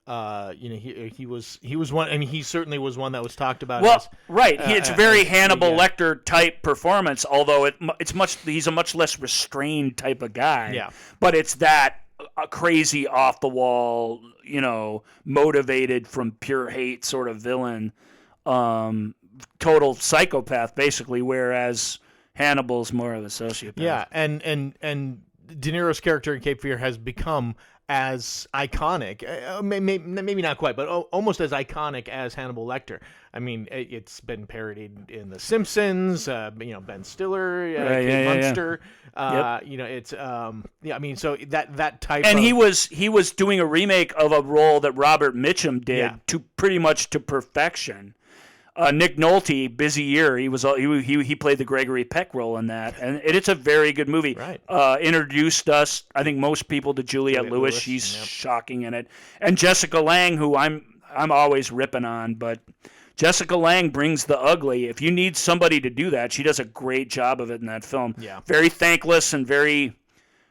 He was one, and he certainly was one that was talked about. Well, it's very Hannibal Lecter type performance, although he's a much less restrained type of guy. Yeah. But it's that crazy off the wall, motivated from pure hate sort of villain, total psychopath basically, whereas Hannibal's more of a sociopath. Yeah, and De Niro's character in Cape Fear has become as iconic, maybe not quite, but almost as iconic as Hannibal Lecter. I mean, it's been parodied in The Simpsons, Ben Stiller, Kate Munster. It's I mean, so that type. And of... he was doing a remake of a role that Robert Mitchum did to pretty much to perfection. Nick Nolte, busy year. He played the Gregory Peck role in that, and it's a very good movie. Right. Introduced us, I think, most people to Juliette Lewis. She's shocking in it, and Jessica Lange, who I'm always ripping on, but Jessica Lange brings the ugly. If you need somebody to do that, she does a great job of it in that film. Yeah. Very thankless and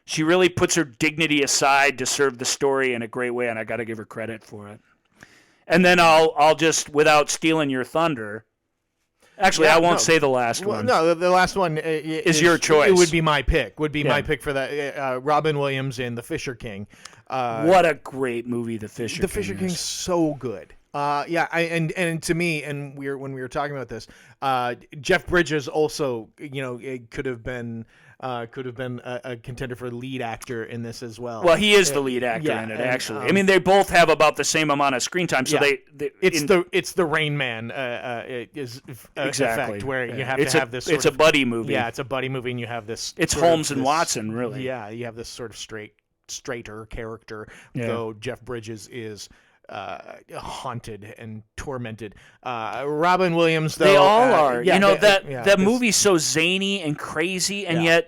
she really puts her dignity aside to serve the story in a great way, and I got to give her credit for it. And then I'll just, without stealing your thunder. Actually, I won't say the last one. No, the last one is your choice. It would be my pick. My pick for that. Robin Williams in The Fisher King. What a great movie The Fisher King. The Fisher King's so good. And to me, and when we were talking about this, Jeff Bridges also, it could have been a contender for lead actor in this as well. Well, he is the lead actor in it, actually. I mean, they both have about the same amount of screen time, so it's the Rain Man effect where you have to have this. It's a buddy movie. Yeah, it's a buddy movie, and you have this. It's Holmes and Watson, really. Yeah, you have this sort of straight straighter character, Yeah. though Jeff Bridges is haunted and tormented. Robin Williams, though, They all are. yeah, that this- movie's so zany and crazy, and Yeah.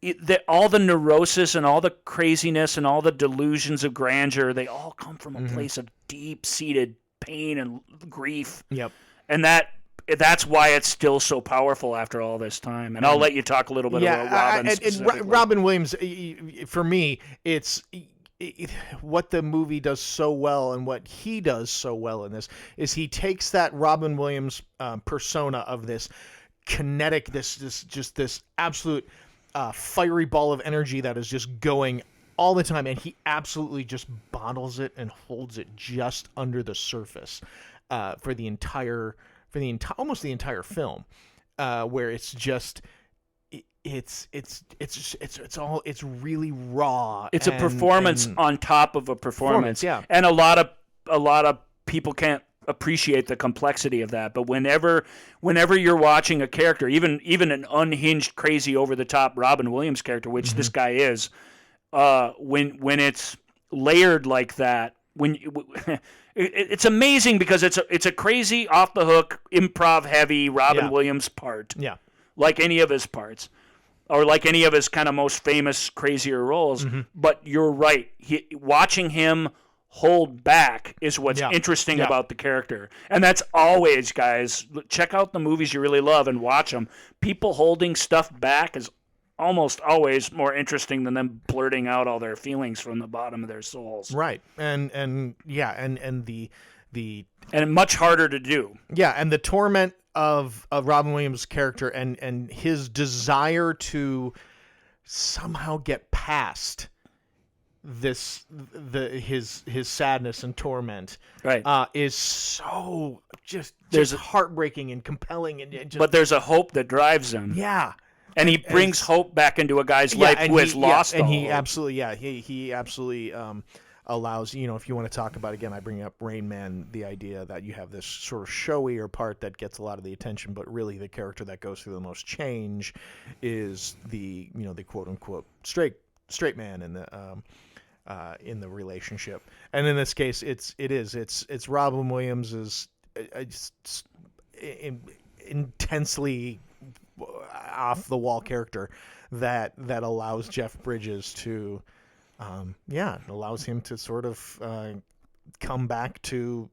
yet all the neurosis and all the craziness and all the delusions of grandeur, they all come from a place of deep-seated pain and grief. Yep. And that's why it's still so powerful after all this time. And I'll let you talk a little bit about Robin and specifically. Robin Williams, for me, it's what the movie does so well, and what he does so well in this is he takes that Robin Williams persona of this kinetic, this absolute fiery ball of energy that is just going all the time, and he absolutely just bottles it and holds it just under the surface for almost the entire film, where it's just it's really raw. It's a performance on top of a performance. Yeah. And a lot of people can't appreciate the complexity of that. But whenever you're watching a character, even an unhinged, crazy, over the top Robin Williams character, which this guy is, when it's layered like that, it's amazing because it's a crazy, off the hook, improv heavy Robin Williams part. Yeah. Like any of his parts, or like any of his kind of most famous, crazier roles. But you're right. Watching him hold back is what's interesting about the character. And that's always, guys, check out the movies you really love and watch them. People holding stuff back is almost always more interesting than them blurting out all their feelings from the bottom of their souls. Right. And the And much harder to do. Yeah, and the torment of Robin Williams' character and his desire to somehow get past his sadness and torment, Right. is so just There's heartbreaking and compelling, and just, But there's a hope that drives him. yeah. And he brings hope back into a guy's life who has lost and all he hope. absolutely he absolutely allows, if you want to talk about, again, I bring up Rain Man, the idea that you have this sort of showier part that gets a lot of the attention, but really the character that goes through the most change is the quote unquote straight man in the relationship. And in this case, it's Robin Williams' intensely off the wall character that allows Jeff Bridges to allows him to sort of come back to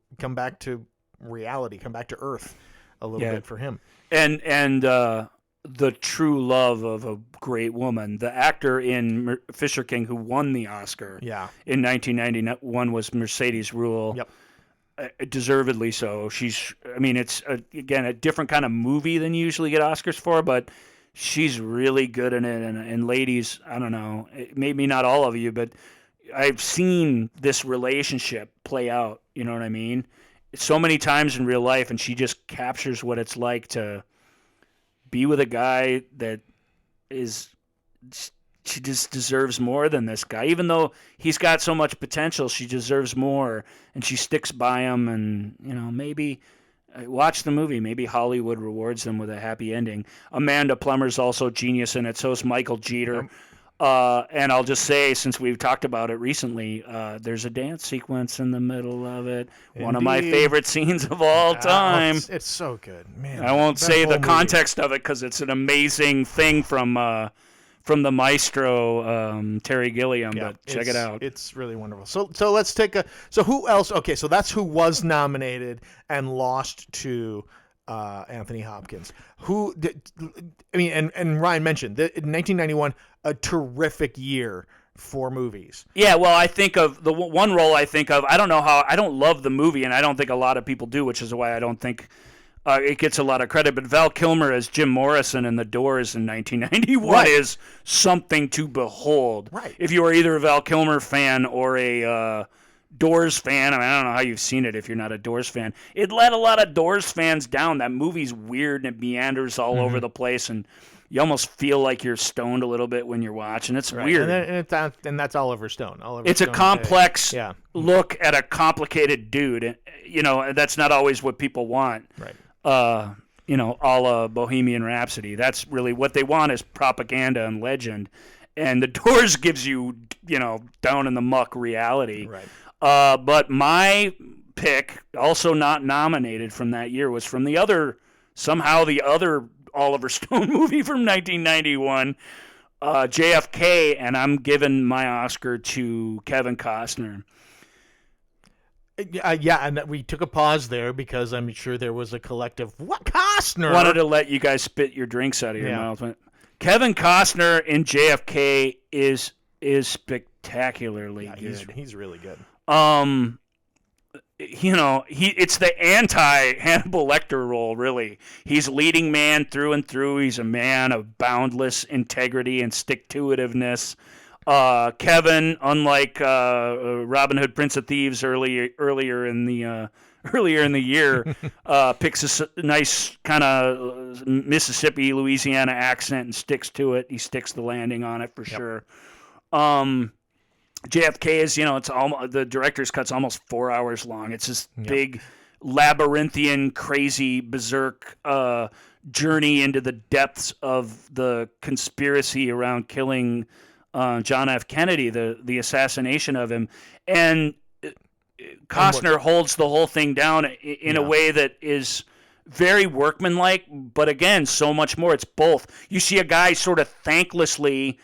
reality, come back to earth a little bit for him. And the true love of a great woman. The actor in Fisher King who won the Oscar in 1991 was Mercedes Ruehl. Yep. Deservedly so. It's again a different kind of movie than you usually get Oscars for, but she's really good in it. And ladies, I don't know, maybe not all of you, but I've seen this relationship play out. You know what I mean? So many times in real life, and she just captures what it's like to be with a guy that is. She just deserves more than this guy. Even though he's got so much potential, she deserves more, and she sticks by him. And, maybe watch the movie. Maybe Hollywood rewards them with a happy ending. Amanda Plummer's also genius in it. So is Michael Jeter. And I'll just say, since we've talked about it recently, there's a dance sequence in the middle of it. Indeed. One of my favorite scenes of all time. It's so good, man. I won't that say whole the movie. context of it because it's an amazing thing from the maestro Terry Gilliam, but check it out. It's really wonderful. So let's take so who else? Okay, so that's who was nominated and lost to Anthony Hopkins. And Ryan mentioned that in 1991, a terrific year for movies. Yeah, well, I think of the one role I think of. I don't know how. I don't love the movie, and I don't think a lot of people do, which is why I don't think it gets a lot of credit. But Val Kilmer as Jim Morrison in The Doors in 1991 is something to behold. Right. If you are either a Val Kilmer fan or a Doors fan, I don't know how you've seen it if you're not a Doors fan. It let a lot of Doors fans down. That movie's weird and it meanders all over the place, and you almost feel like you're stoned a little bit when you're watching. It's weird. And that's Oliver Stone. It's a complex look at a complicated dude. That's not always what people want. Right. A la Bohemian Rhapsody. That's really what they want is propaganda and legend. and The Doors gives you, down in the muck reality. Right. But my pick, also not nominated from that year, was from the other Oliver Stone movie from 1991, JFK, and I'm giving my Oscar to Kevin Costner. Yeah, and we took a pause there because I'm sure there was a collective, what, Costner? Wanted to let you guys spit your drinks out of your mouth. Kevin Costner in JFK is spectacularly good. He's really good. It's the anti-Hannibal Lecter role, really. He's leading man through and through. He's a man of boundless integrity and stick-to-itiveness. Kevin, unlike Robin Hood, Prince of Thieves earlier in the year, picks a nice kind of Mississippi, Louisiana accent and sticks to it. He sticks the landing on it for sure. JFK is, it's almost, the director's cut's almost 4 hours long. It's this big, labyrinthian, crazy, berserk journey into the depths of the conspiracy around killing John F. Kennedy, the assassination of him. And Costner holds the whole thing down in a way that is very workmanlike, but again, so much more. It's both. You see a guy sort of thanklessly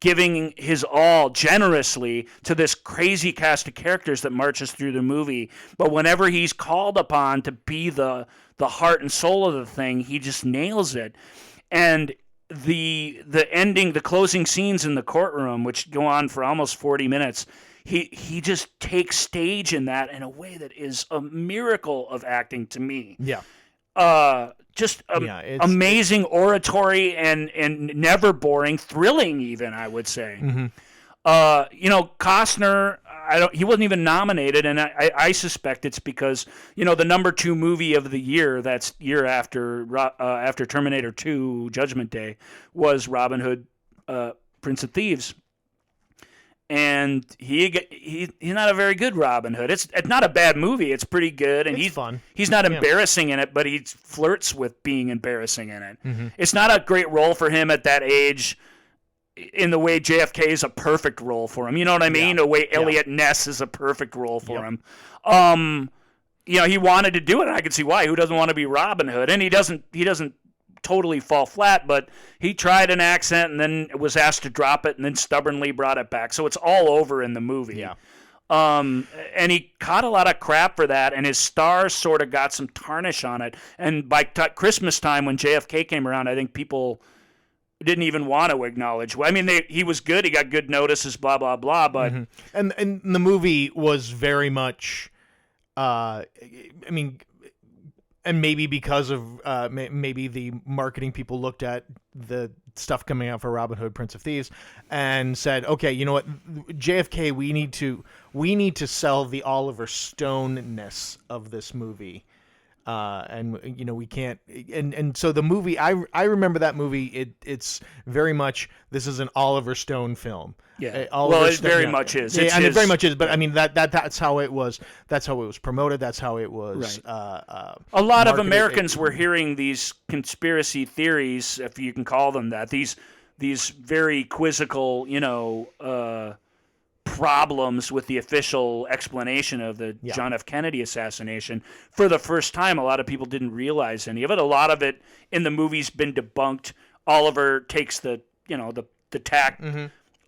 giving his all generously to this crazy cast of characters that marches through the movie. But whenever he's called upon to be the heart and soul of the thing, he just nails it. And the ending, the closing scenes in the courtroom, which go on for almost 40 minutes, he just takes stage in that in a way that is a miracle of acting to me. Yeah. Just amazing oratory and never boring, thrilling even, I would say. Mm-hmm. Costner, he wasn't even nominated, and I suspect it's because, the number 2 movie of the year, that's year after Terminator 2 Judgment Day, was Robin Hood, Prince of Thieves. And he's not a very good Robin Hood. It's not a bad movie. It's pretty good, and he's fun. He's not embarrassing in it, but he flirts with being embarrassing in it. Mm-hmm. It's not a great role for him at that age, in the way JFK is a perfect role for him. You know what I mean? The way Elliot Ness is a perfect role for him. He wanted to do it, and I can see why. Who doesn't want to be Robin Hood? And he doesn't totally fall flat, but he tried an accent and then was asked to drop it and then stubbornly brought it back. So it's all over in the movie. Yeah. And he caught a lot of crap for that, and his star sort of got some tarnish on it. And by Christmas time, when JFK came around, I think people didn't even want to acknowledge. I mean, he was good. He got good notices, blah, blah, blah. But and the movie was very much, and maybe because of maybe the marketing people looked at the stuff coming out for Robin Hood, Prince of Thieves, and said, okay, you know what, JFK, we need to sell the Oliver Stone-ness of this movie. And we can't, and so the movie, I remember that movie. It's very much, this is an Oliver Stone film. Yeah, Oliver it Stone, very much is. Yeah, and it very much is. But I mean that's how it was. That's how it was promoted. That's how it was. Right. A lot of Americans were hearing these conspiracy theories, if you can call them that. These very quizzical, problems with the official explanation of the John F. Kennedy assassination. For the first time, a lot of people didn't realize any of it. A lot of it in the movie's been debunked. Oliver takes the tack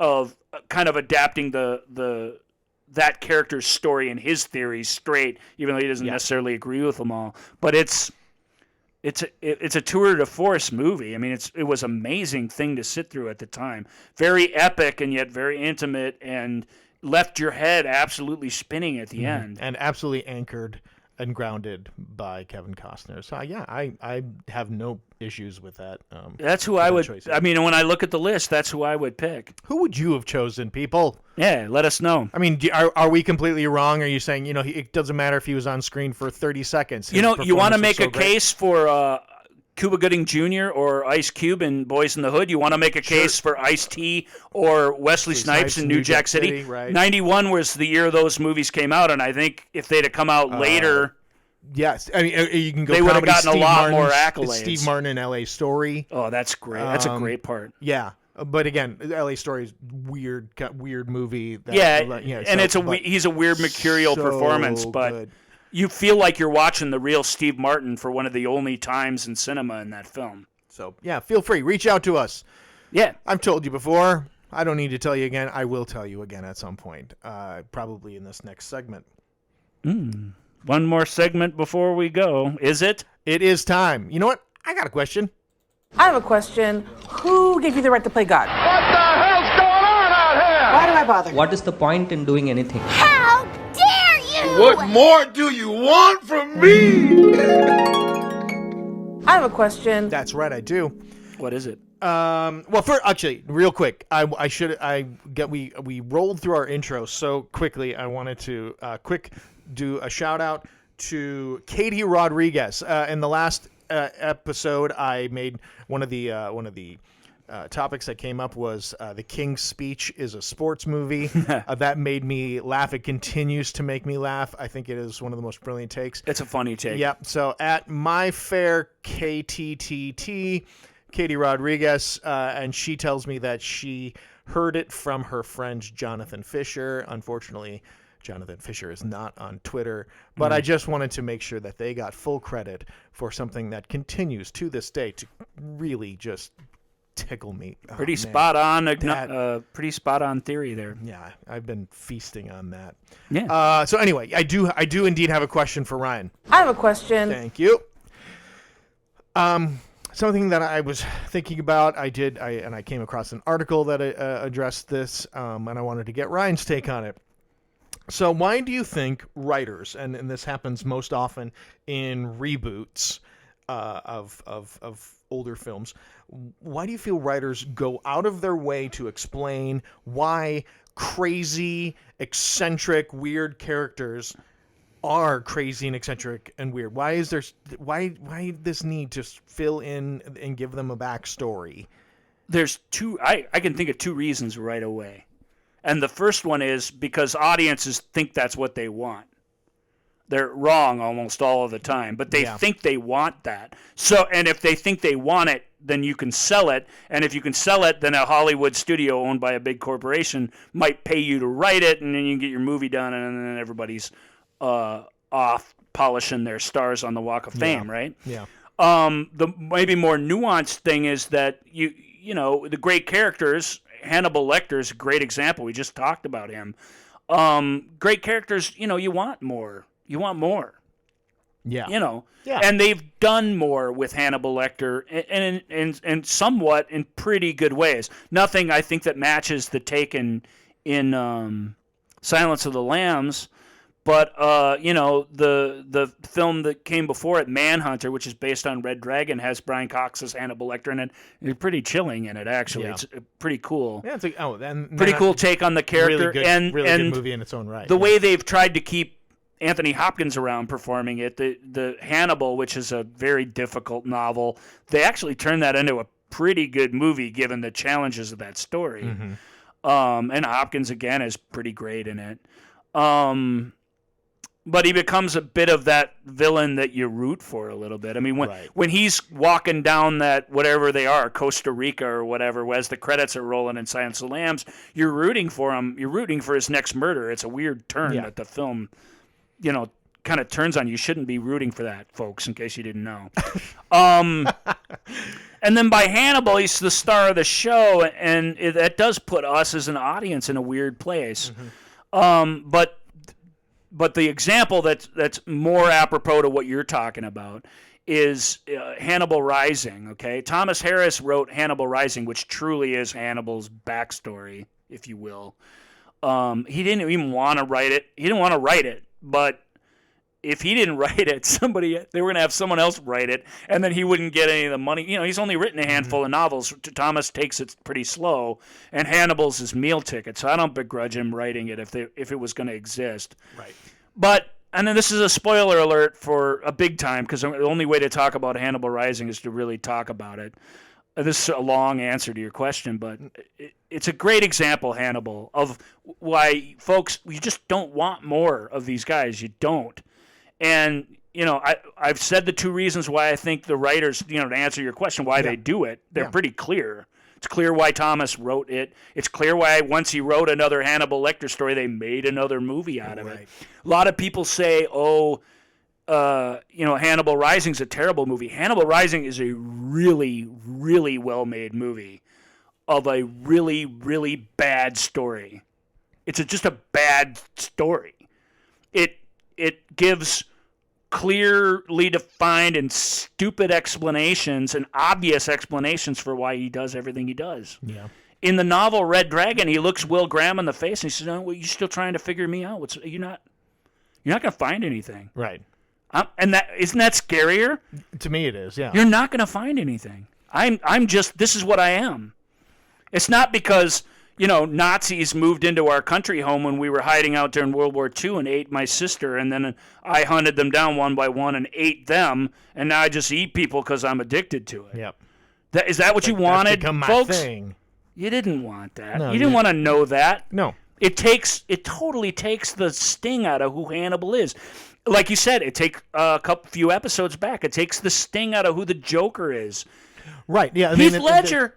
of kind of adapting that character's story and his theories straight, even though he doesn't necessarily agree with them all. But it's a tour de force movie. I mean, it was an amazing thing to sit through at the time. Very epic and yet very intimate, and left your head absolutely spinning at the end. And absolutely anchored and grounded by Kevin Costner. So I have no issues with that. That's who I would. Choice. I mean, when I look at the list, that's who I would pick. Who would you have chosen, people? Yeah, let us know. I mean, are we completely wrong? Are you saying it doesn't matter if he was on screen for 30 seconds? You want to make a case for Cuba Gooding Jr. or Ice Cube in Boys in the Hood? You want to make a case for Ice-T or Wesley Snipes in New Jack City? Right. 91 was the year those movies came out, and I think if they'd have come out later... Yes, I mean you can go. They would have gotten a lot more accolades. Steve Martin in L.A. Story. Oh, that's great. That's a great part. Yeah, But again, LA Story is weird movie. That, he's a weird mercurial performance, but good. You feel like you're watching the real Steve Martin for one of the only times in cinema in that film. So yeah, feel free, reach out to us. Yeah, I've told you before. I don't need to tell you again. I will tell you again at some point, probably in this next segment. One more segment before we go. Is it? It is time. You know what? I got a question. I have a question. Who gave you the right to play God? What the hell's going on out here? Why do I bother? What is the point in doing anything? How dare you! What more do you want from me? I have a question. That's right, I do. What is it? Well, actually, real quick, we rolled through our intro so quickly. I wanted to do a shout out to Katie Rodriguez. In the last episode, I made one of the topics that came up was The King's Speech is a sports movie. That made me laugh. It continues to make me laugh. I think it is one of the most brilliant takes. It's a funny take. Yep. So at MyFairKTTT, Katie Rodriguez, and she tells me that she heard it from her friend Jonathan Fisher. Unfortunately, Jonathan Fisher is not on Twitter, but I just wanted to make sure that they got full credit for something that continues to this day to really just tickle me. Pretty spot on. Pretty spot on theory there. Yeah, I've been feasting on that. Yeah. So anyway, I do indeed have a question for Ryan. I have a question. Thank you. Something that I was thinking about, I came across an article that addressed this, and I wanted to get Ryan's take on it. So why do you think writers, and this happens most often in reboots of older films, why do you feel writers go out of their way to explain why crazy, eccentric, weird characters are crazy and eccentric and weird? Why is there why this need to fill in and give them a backstory? There's I can think of two reasons right away. And the first one is because audiences think that's what they want. They're wrong almost all of the time, but they think they want that. So, and if they think they want it, then you can sell it. And if you can sell it, then a Hollywood studio owned by a big corporation might pay you to write it, and then you can get your movie done, and then everybody's off polishing their stars on the Walk of Fame, right? Yeah. The maybe more nuanced thing is that you know the great characters. Hannibal Lecter is a great example. We just talked about him. Great characters, you want more. You want more. Yeah. Yeah. And they've done more with Hannibal Lecter and somewhat in pretty good ways. Nothing, I think, that matches the take in Silence of the Lambs. But, the film that came before it, Manhunter, which is based on Red Dragon, has Brian Cox's Hannibal Lecter in it. It's pretty chilling in it, actually. Yeah. It's pretty cool. Yeah, pretty cool take on the character. Really good movie in its own right. The way they've tried to keep Anthony Hopkins around performing it, the Hannibal, which is a very difficult novel, they actually turned that into a pretty good movie given the challenges of that story. Mm-hmm. And Hopkins, again, is pretty great in it. But he becomes a bit of that villain that you root for a little bit. I mean, when he's walking down that, whatever they are, Costa Rica or whatever, as the credits are rolling in Silence of the Lambs, you're rooting for him. You're rooting for his next murder. It's a weird turn that the film, kind of turns on. You shouldn't be rooting for that, folks, in case you didn't know. And then by Hannibal, he's the star of the show, and that does put us as an audience in a weird place. Mm-hmm. But the example that's more apropos to what you're talking about is Hannibal Rising, okay? Thomas Harris wrote Hannibal Rising, which truly is Hannibal's backstory, if you will. He didn't even want to write it. He didn't want to write it, but if he didn't write it, they were going to have someone else write it, and then he wouldn't get any of the money. He's only written a handful of novels. Thomas takes it pretty slow, and Hannibal's his meal ticket, so I don't begrudge him writing it if it was going to exist. Right. And then this is a spoiler alert for a big time, because the only way to talk about Hannibal Rising is to really talk about it. This is a long answer to your question, but it's a great example, Hannibal, of why, folks, you just don't want more of these guys. You don't. And, I've said the two reasons why I think the writers, to answer your question, why they do it, they're pretty clear. It's clear why Thomas wrote it. It's clear why once he wrote another Hannibal Lecter story, they made another movie out of it. A lot of people say, Hannibal Rising's a terrible movie. Hannibal Rising is a really, really well-made movie of a really, really bad story. It's just a bad story. It gives clearly defined and stupid explanations and obvious explanations for why he does everything he does. Yeah. In the novel Red Dragon, he looks Will Graham in the face and he says, "No, well, you're still trying to figure me out. You're not going to find anything." Right. And that isn't that scarier? To me, it is. Yeah. You're not going to find anything. I'm just. This is what I am. It's not because Nazis moved into our country home when we were hiding out during World War II and ate my sister, and then I hunted them down one by one and ate them, and now I just eat people because I'm addicted to it. Yep. Is that what you wanted, become my folks? Thing. You didn't want that. No, you didn't want to know that. No. It totally takes the sting out of who Hannibal is. Like you said, it takes few episodes back. It takes the sting out of who the Joker is. Right. Yeah. Heath Ledger's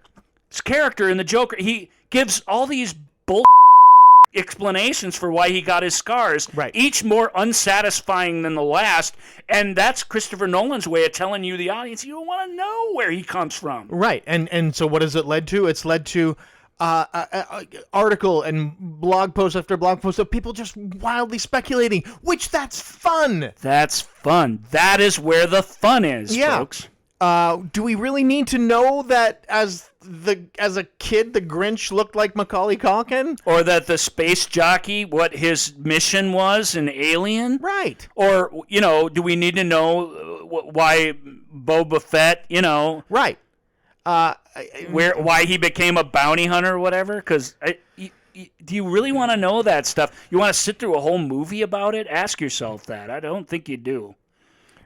character in the Joker, he gives all these bull explanations for why he got his scars, right, each more unsatisfying than the last, and that's Christopher Nolan's way of telling you, the audience, you don't want to know where he comes from. Right, and so what has it led to? It's led to article and blog post after blog post of people just wildly speculating, which that's fun. That's fun. That is where the fun is, folks. Do we really need to know that as a kid the Grinch looked like Macaulay Culkin? Or that the space jockey, what his mission was in Alien? Right. Or, do we need to know why Boba Fett, Right. Why he became a bounty hunter or whatever? Because do you really want to know that stuff? You want to sit through a whole movie about it? Ask yourself that. I don't think you do.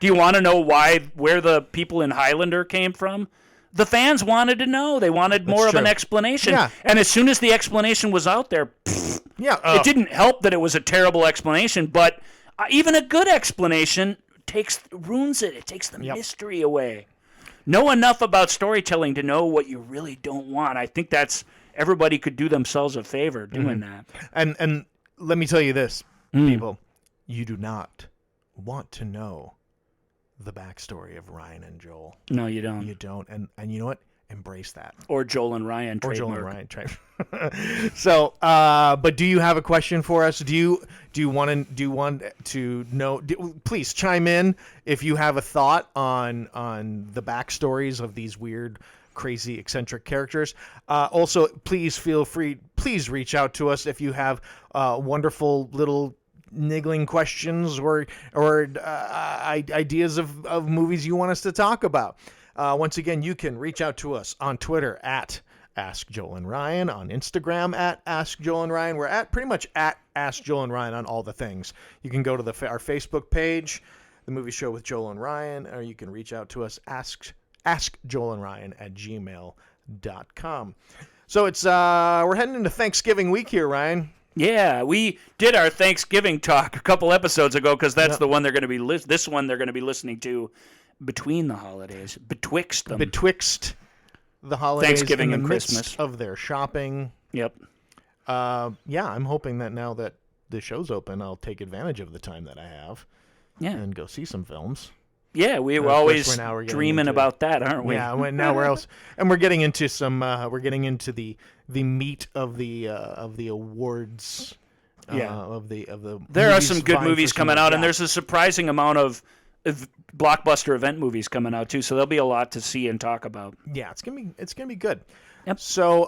Do you want to know where the people in Highlander came from? The fans wanted to know. They wanted more of an explanation. Yeah. And as soon as the explanation was out there, it didn't help that it was a terrible explanation, but even a good explanation ruins it. It takes the mystery away. Know enough about storytelling to know what you really don't want. I think everybody could do themselves a favor doing that. And let me tell you this, people. You do not want to know the backstory of Ryan and Joel. No, you don't. You don't. And you know what? Embrace that. Or Joel and Ryan. Or Joel and Ryan. So, but do you have a question for us? Do you want to know? Please chime in if you have a thought on the backstories of these weird, crazy, eccentric characters. Also, please feel free. Please reach out to us if you have wonderful little niggling questions or ideas of movies you want us to talk about. Once again, you can reach out to us on Twitter at Ask Joel and Ryan, on Instagram at Ask Joel and Ryan. We're pretty much at Ask Joel and Ryan on all the things. You can go to our Facebook page, The Movie Show with Joel and Ryan, or you can reach out to us, askjoelandryan@gmail.com. So we're heading into Thanksgiving week here, Ryan. Yeah, we did our Thanksgiving talk a couple episodes ago because that's the one they're going to be this one they're going to be listening to between the holidays, betwixt them. Betwixt the holidays, Thanksgiving in the and midst Christmas of their shopping. Yep. I'm hoping that now that the show's open, I'll take advantage of the time that I have. Yeah. And go see some films. Yeah, we're always dreaming about that, aren't we? Yeah, now we're else, and we're getting into some. We're getting into the meat of the awards. Of the. There are some good movies coming out, and there's a surprising amount of blockbuster event movies coming out too. So there'll be a lot to see and talk about. Yeah, it's gonna be good. Yep. So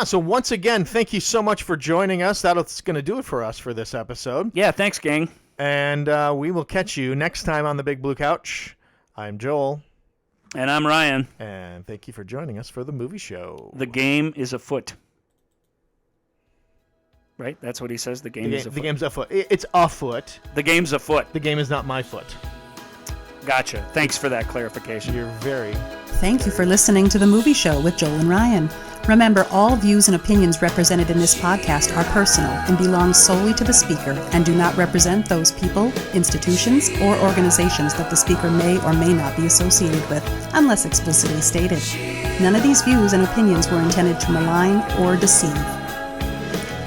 so once again, thank you so much for joining us. That's gonna do it for us for this episode. Yeah, thanks, gang. And we will catch you next time on the Big Blue Couch. I'm Joel. And I'm Ryan. And thank you for joining us for the movie show. The game is afoot. Right? That's what he says. The game is afoot. The game's afoot. It's afoot. The game's afoot. The game is not my foot. Gotcha. Thanks for that clarification. You're very... Thank you for listening to The Movie Show with Joel and Ryan. Remember, all views and opinions represented in this podcast are personal and belong solely to the speaker and do not represent those people, institutions, or organizations that the speaker may or may not be associated with, unless explicitly stated. None of these views and opinions were intended to malign or deceive.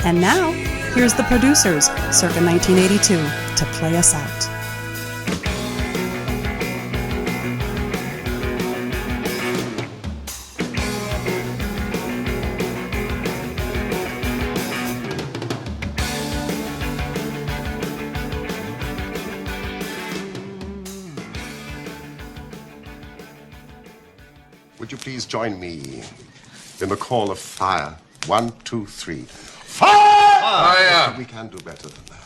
And now, here's the producers, circa 1982, to play us out. Would you please join me in the call of fire? 1, 2, 3. Fire! Fire! We can do better than that.